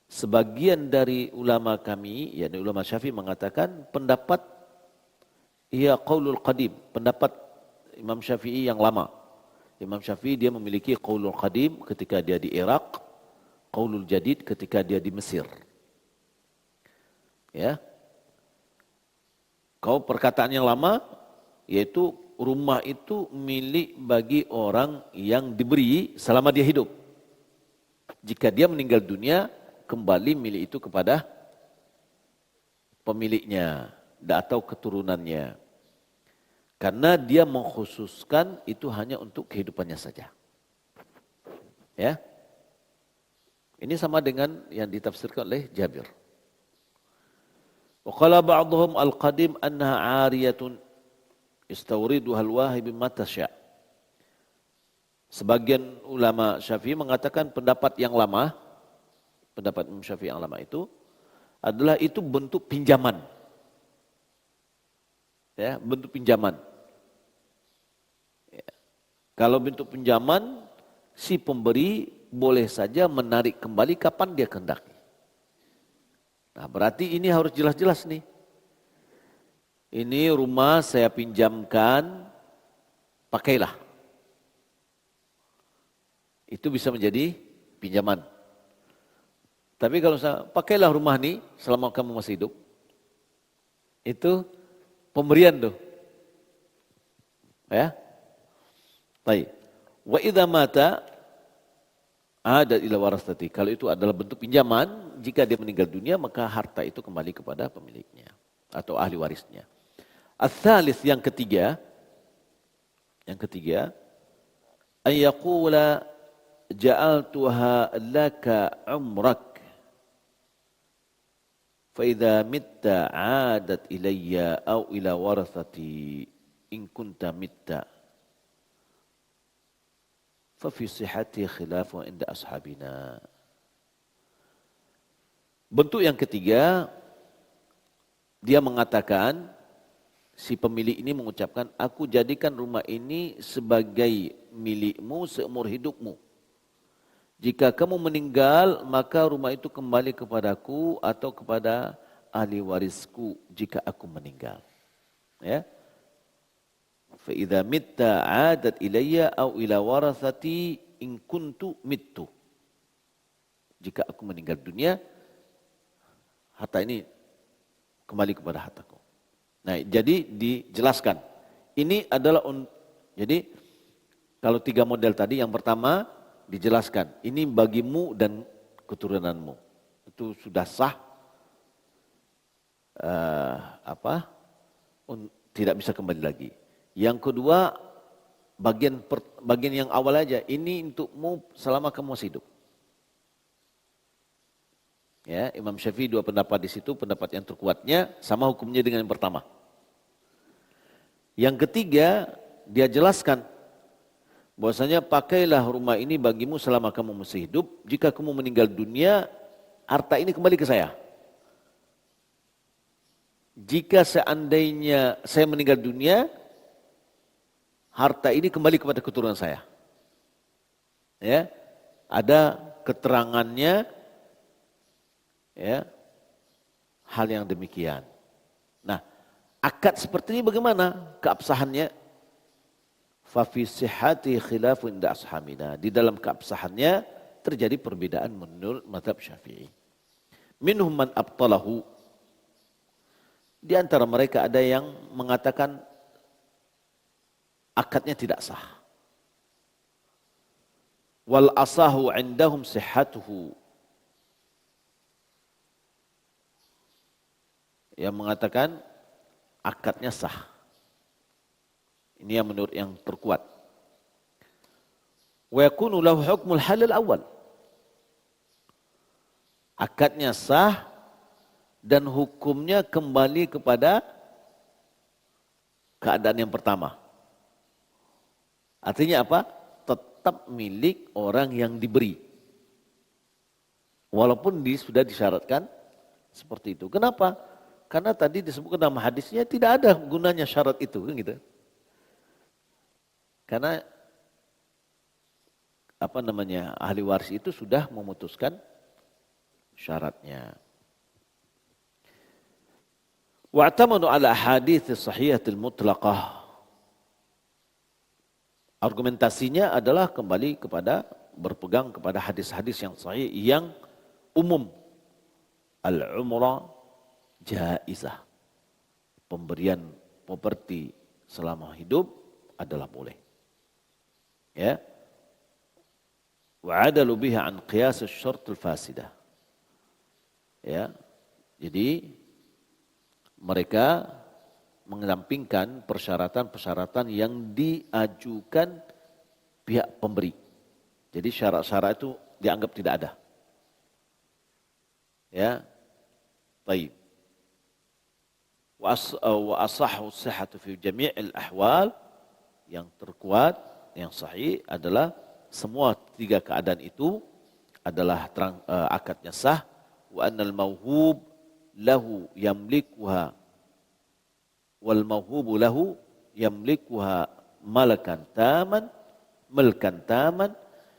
Sebagian dari ulama kami, yakni ulama Syafi'i mengatakan pendapat ia qaulul qadim, pendapat Imam Syafi'i yang lama. Imam Syafi'i dia memiliki qaulul qadim ketika dia di Irak, qaulul jadid ketika dia di Mesir. Ya. Kau perkataan yang lama yaitu rumah itu milik bagi orang yang diberi selama dia hidup. Jika dia meninggal dunia, kembali milik itu kepada pemiliknya atau keturunannya. Karena dia mengkhususkan itu hanya untuk kehidupannya saja. Ya. Ini sama dengan yang ditafsirkan oleh Jabir. Wa qala ba'dhum al-qadim annaha 'ariyatun istawriduha al-wahib mata sya'. Sebagian ulama Syafi'i mengatakan pendapat yang lama, pendapat Imam Syafi'i yang lama itu adalah itu bentuk pinjaman. Ya, bentuk pinjaman. Ya. Kalau bentuk pinjaman, si pemberi boleh saja menarik kembali kapan dia kehendaki. Nah, berarti ini harus jelas-jelas nih. Ini rumah saya pinjamkan, pakailah. Itu bisa menjadi pinjaman. Tapi kalau saya pakailah rumah ini selama kamu masih hidup, itu pemberian tuh. Ya. Baik. Wa idza mata ada ila warasati. Kalau itu adalah bentuk pinjaman, jika dia meninggal dunia maka harta itu kembali kepada pemiliknya atau ahli warisnya. Ats-tsalits yang ketiga ayyaqula ja'altuha laka umrak فإذا مت عادت إلي أو إلى ورثتي إن كنت مت ففي صحتي خلاف عند أصحابنا. Bentuk yang ketiga, dia mengatakan, si pemilik ini mengucapkan, aku jadikan rumah ini sebagai milikmu seumur hidupmu. Jika kamu meninggal, maka rumah itu kembali kepadaku atau kepada ahli warisku jika aku meninggal. Ya. Fa idza mitta 'adat ilayya aw ila warathati in kuntu mittu. Jika aku meninggal dunia, harta ini kembali kepada hartaku. Nah, jadi dijelaskan. Ini adalah jadi kalau 3 model tadi, yang pertama dijelaskan, ini bagimu dan keturunanmu. Itu sudah sah, tidak bisa kembali lagi. Yang kedua, bagian yang awal aja, ini untukmu selama kamu masih hidup. Ya, Imam Syafi'i 2 pendapat di situ, pendapat yang terkuatnya sama hukumnya dengan yang pertama. Yang ketiga, dia jelaskan bahwasanya pakailah rumah ini bagimu selama kamu masih hidup. Jika kamu meninggal dunia, harta ini kembali ke saya. Jika seandainya saya meninggal dunia, harta ini kembali kepada keturunan saya. Ya, ada keterangannya, ya, hal yang demikian. Nah, akad seperti ini bagaimana keabsahannya? Fa fi sihhati khilafun inda ashabina. Di dalam keabsahannya terjadi perbedaan menurut mazhab Syafi'i. Minhum man abtalahu. Di antara mereka ada yang mengatakan akadnya tidak sah. Wal asahu indahum sihhatuhu. Yang mengatakan akadnya sah. Ini yang menurut yang terkuat. Wa yakunu lahu hukmul halal awal. Akadnya sah dan hukumnya kembali kepada keadaan yang pertama. Artinya apa? Tetap milik orang yang diberi. Walaupun sudah disyaratkan seperti itu. Kenapa? Karena tadi disebutkan dalam hadisnya tidak ada gunanya syarat itu, kan gitu. Karena ahli waris itu sudah memutuskan syaratnya. Wa'tamanu ala hadits sahihatil mutlaqah. Argumentasinya adalah kembali kepada berpegang kepada hadis-hadis yang sahih yang umum. Al-umrah jaizah. Pemberian properti selama hidup adalah boleh. Ya. Wa adalu biha an qiyas asy-syart al-fasidah. Ya. Jadi mereka mengesampingkan persyaratan-persyaratan yang diajukan pihak pemberi. Jadi syarat-syarat itu dianggap tidak ada. Ya. Baik. Wa asahhu sihhatu fi jami'il ahwal, yang terkuat, yang sahih adalah semua tiga keadaan itu adalah akadnya sah. Wa annal mauhub lahu yamlikuha wal mauhubu lahu yamlikuha malkan taman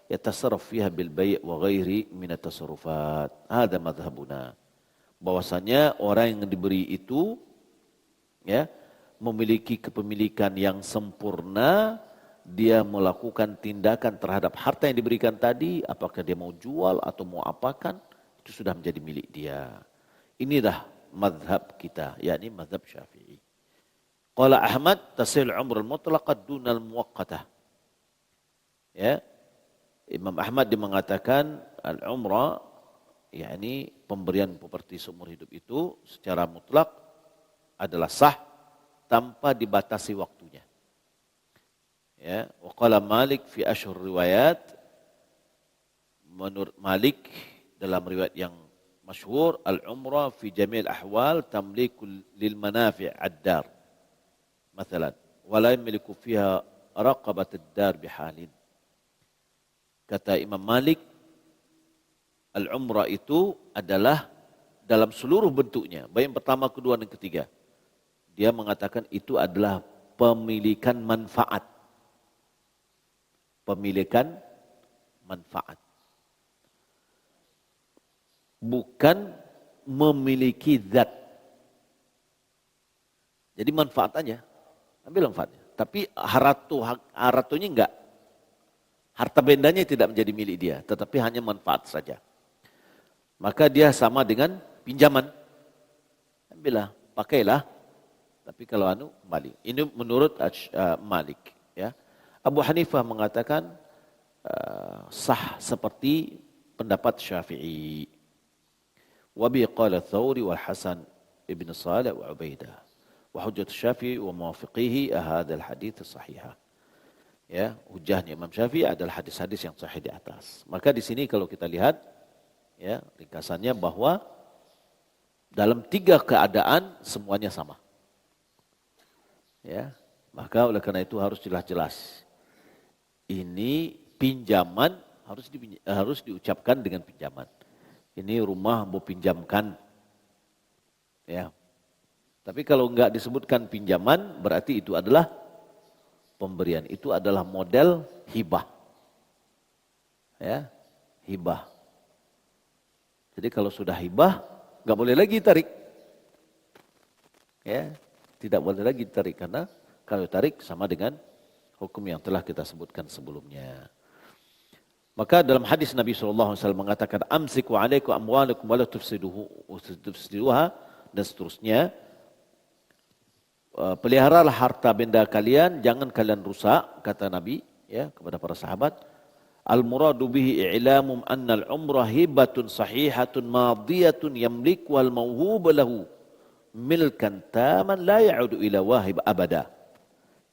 yatasarraf fiha bil bai' wa ghairi min at-tasarrufat. Hada madhhabuna. Bahwasanya orang yang diberi itu, ya, memiliki kepemilikan yang sempurna. Dia melakukan tindakan terhadap harta yang diberikan tadi, apakah dia mau jual atau mau apakan, itu sudah menjadi milik dia. Inilah mazhab kita, yakni mazhab Syafi'i. Qala Ahmad tasil umr al-mutlaqah dunal muwaqqatah. Ya. Imam Ahmad dia mengatakan al-umrah, yakni pemberian properti seumur hidup itu secara mutlak adalah sah tanpa dibatasi waktunya. Ya, wa qala Malik fi ashhur riwayat. Menurut Malik dalam riwayat yang masyhur, al-umrah fi jamil ahwal tamliku lil manafi' ad-dar. Masalan, wa la yamliku fiha raqabat ad-dar bihalin. Kata Imam Malik, al-umrah itu adalah dalam seluruh bentuknya, baik yang pertama, kedua dan ketiga. Dia mengatakan itu adalah pemilikan manfaat. Pemilikan manfaat. Bukan memiliki zat. Jadi manfaat aja. Ambil manfaatnya. Tapi haratunya enggak. Harta bendanya tidak menjadi milik dia. Tetapi hanya manfaat saja. Maka dia sama dengan pinjaman. Ambillah, pakailah. Tapi kalau kembali. Ini menurut Malik. Ya. Abu Hanifah mengatakan sah seperti pendapat Syafi'i. Wa bi qala Thawri wal Hasan ibn Salih wa Ubaidah. Wa hujjat Syafi'i wa muwafiqihi hadzal hadits sahihah. Ya, hujahnya Imam Syafi'i adalah hadis-hadis yang sahih di atas. Maka di sini kalau kita lihat, ya, ringkasannya bahwa dalam tiga keadaan semuanya sama. Ya, maka oleh karena itu harus jelas-jelas. Ini pinjaman harus diucapkan dengan pinjaman. Ini rumah mau pinjamkan. Ya. Tapi kalau enggak disebutkan pinjaman, berarti itu adalah pemberian. Itu adalah model hibah. Ya. hibah. Jadi kalau sudah hibah, nggak boleh lagi tarik. Ya, tidak boleh lagi tarik karena kalau tarik sama dengan hukum yang telah kita sebutkan sebelumnya. Maka dalam hadis Nabi SAW mengatakan amsiku alaikum amwalakum wala tufsiduha dan seterusnya. Peliharalah harta benda kalian, jangan kalian rusak, kata Nabi ya kepada para sahabat. Al-muradu bihi i'lamum anna al-umrah hibatun sahihatun madiyatun yamliku wal mawhub lahu milkan taman la ya'udu ila wahib abada.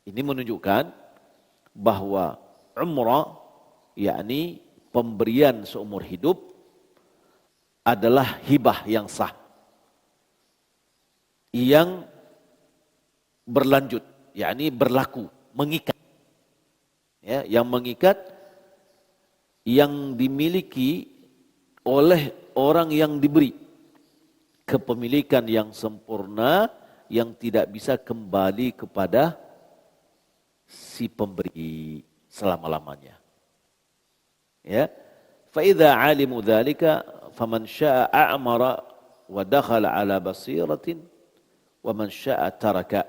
Ini menunjukkan bahwa umrah yakni pemberian seumur hidup adalah hibah yang sah, yang berlanjut, yakni berlaku, mengikat. Ya, yang mengikat, yang dimiliki oleh orang yang diberi. Kepemilikan yang sempurna yang tidak bisa kembali kepada si pemberi selama-lamanya. Ya, fa idza alimu dzalika faman syaa'a a'mara wa dakhala ala basiratin wa man syaa'a taraka.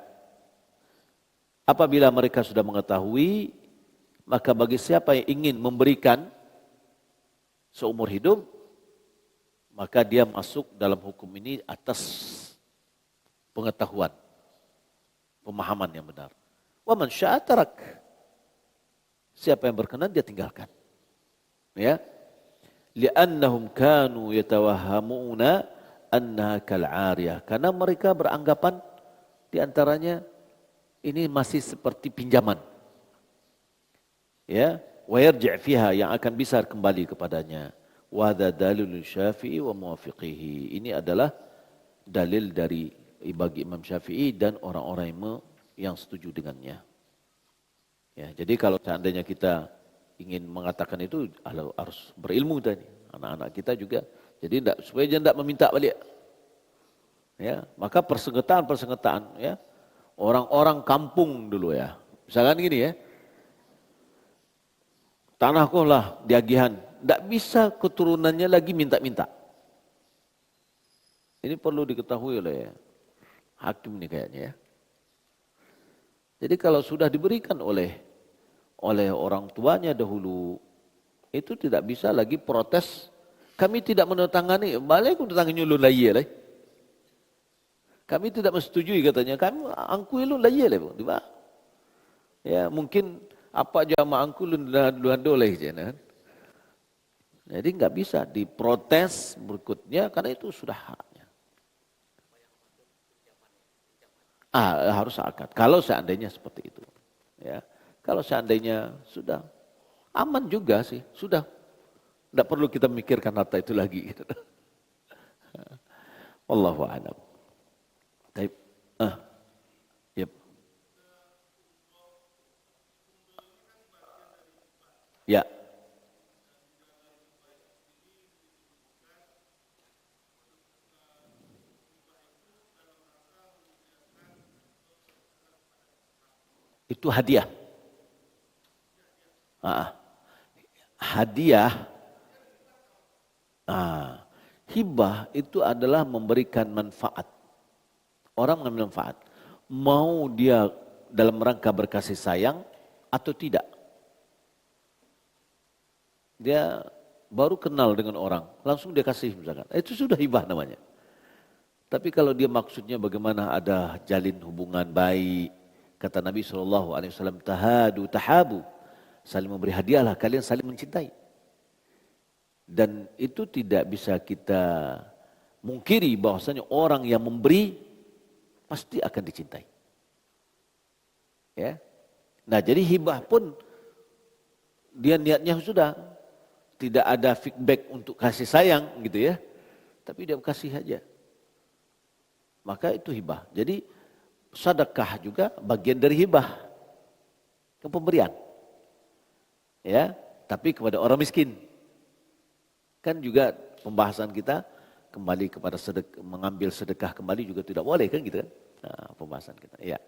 Apabila mereka sudah mengetahui, maka bagi siapa yang ingin memberikan seumur hidup, maka dia masuk dalam hukum ini atas pengetahuan, pemahaman yang benar. Wa man syaa'a tarak. Siapa yang berkenan dia tinggalkan. Ya, li'annahum kanu yatawahhamuna annaha kal'ariyah, karena mereka beranggapan di antaranya ini masih seperti pinjaman. Ya, wa yarji' fiha, yang akan bisa kembali kepadanya. Wa hadza dalilun Syafi'i wa muwafiqihi. Ini adalah dalil dari bagi Imam Syafi'i dan orang-orang yang setuju dengannya. Ya, jadi kalau seandainya kita ingin mengatakan itu harus berilmu tadi. Anak-anak kita juga. Jadi supaya dia tidak meminta balik. Ya, maka persengketaan ya. Orang-orang kampung dulu ya. Misalkan gini ya. Tanahku lah diagihan. Tidak bisa keturunannya lagi minta-minta. Ini perlu diketahui oleh hakim nih kayaknya ya. Jadi kalau sudah diberikan oleh orang tuanya dahulu, itu tidak bisa lagi protes. Kami tidak menandatangani, balik menandatangani ulun lagi lah. Kami tidak menyetujui katanya. Kami angku ulun lagi lah. Ya mungkin apa jama angku ulun doleh je. Jadi nggak bisa diprotes berikutnya karena itu sudah haknya. Harus akad. Kalau seandainya seperti itu, ya. Kalau seandainya sudah aman juga sih, sudah. Tidak perlu kita mikirkan harta itu lagi. Wallahu a'lam. Baik. Yep. Ya. Itu hadiah. Hadiah. Hibah itu adalah memberikan manfaat. Orang mengambil manfaat. Mau dia dalam rangka berkasih sayang atau tidak. Dia baru kenal dengan orang, langsung dia kasih misalkan. Itu sudah hibah namanya. Tapi kalau dia maksudnya bagaimana ada jalin hubungan baik, kata Nabi SAW, tahadu, tahabu, saling memberi hadiahlah, kalian saling mencintai. Dan itu tidak bisa kita mungkiri bahwasanya orang yang memberi pasti akan dicintai. Ya. Nah jadi hibah pun dia niatnya sudah tidak ada feedback untuk kasih sayang gitu ya, tapi dia kasih aja. Maka itu hibah. Jadi sedekah juga bagian dari hibah, pemberian. Ya, tapi kepada orang miskin. Kan juga pembahasan kita kembali kepada mengambil sedekah kembali juga tidak boleh kan gitu kan. Nah, pembahasan kita. Ya.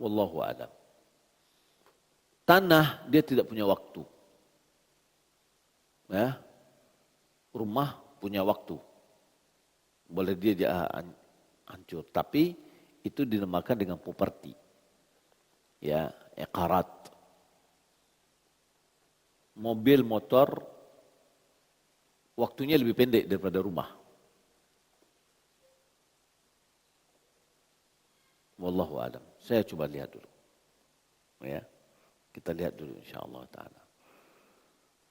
Wallahu a'lam. Tanah dia tidak punya waktu. Ya. Rumah punya waktu. Boleh dia hancur, tapi itu dinamakan dengan properti. Ya, iqarat. Mobil, motor waktunya lebih pendek daripada rumah. Wallahu a'lam. Saya coba lihat dulu. Ya. Kita lihat dulu insyaallah taala.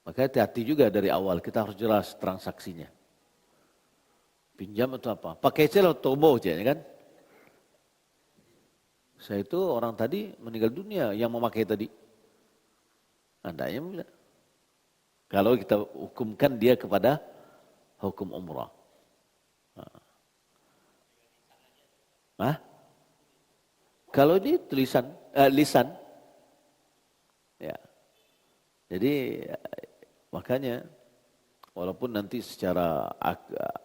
Maka hati-hati juga dari awal, kita harus jelas transaksinya. Pinjam atau apa? Pakai aja tobo aja, ya kan? Saya itu orang tadi meninggal dunia yang memakai tadi. Andanya bisa. Kalau kita hukumkan dia kepada hukum umrah. Hah? Kalau ini tulisan, lisan. Ya. Jadi makanya walaupun nanti secara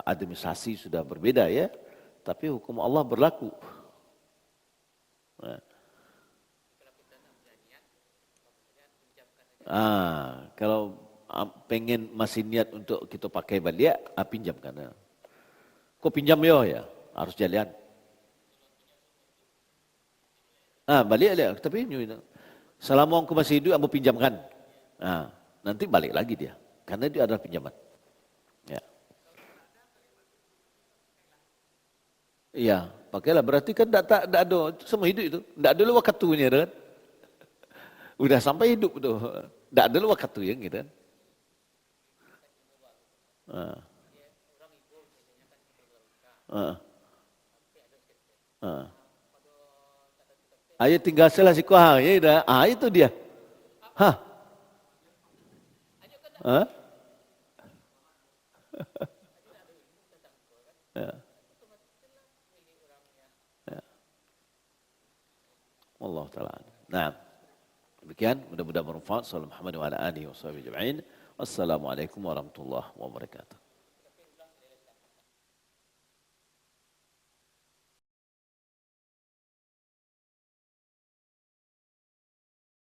administrasi sudah berbeda ya, tapi hukum Allah berlaku. Kalau pengen masih niat untuk kita pakai balik, pinjamkan. Kok pinjam ya, harus jalan. Balik, tapi selama aku masih hidup, aku pinjamkan. Nanti balik lagi dia, karena dia adalah pinjaman. Ya. Iya, pakailah. Berarti kan tidak ada semua hidup itu, tidak ada waktunya kan? Udah sampai hidup tuh, tidak ada waktu yang gitu kan? Ayo tinggal selesai kuah, ya udah. Itu dia. Ya. Allah taala. Nah, demikian mudah-mudahan bermanfaat. Sallallahu alaihi wa ala alihi wa sahbihi ajma'in. Wassalamualaikum warahmatullahi wabarakatuh.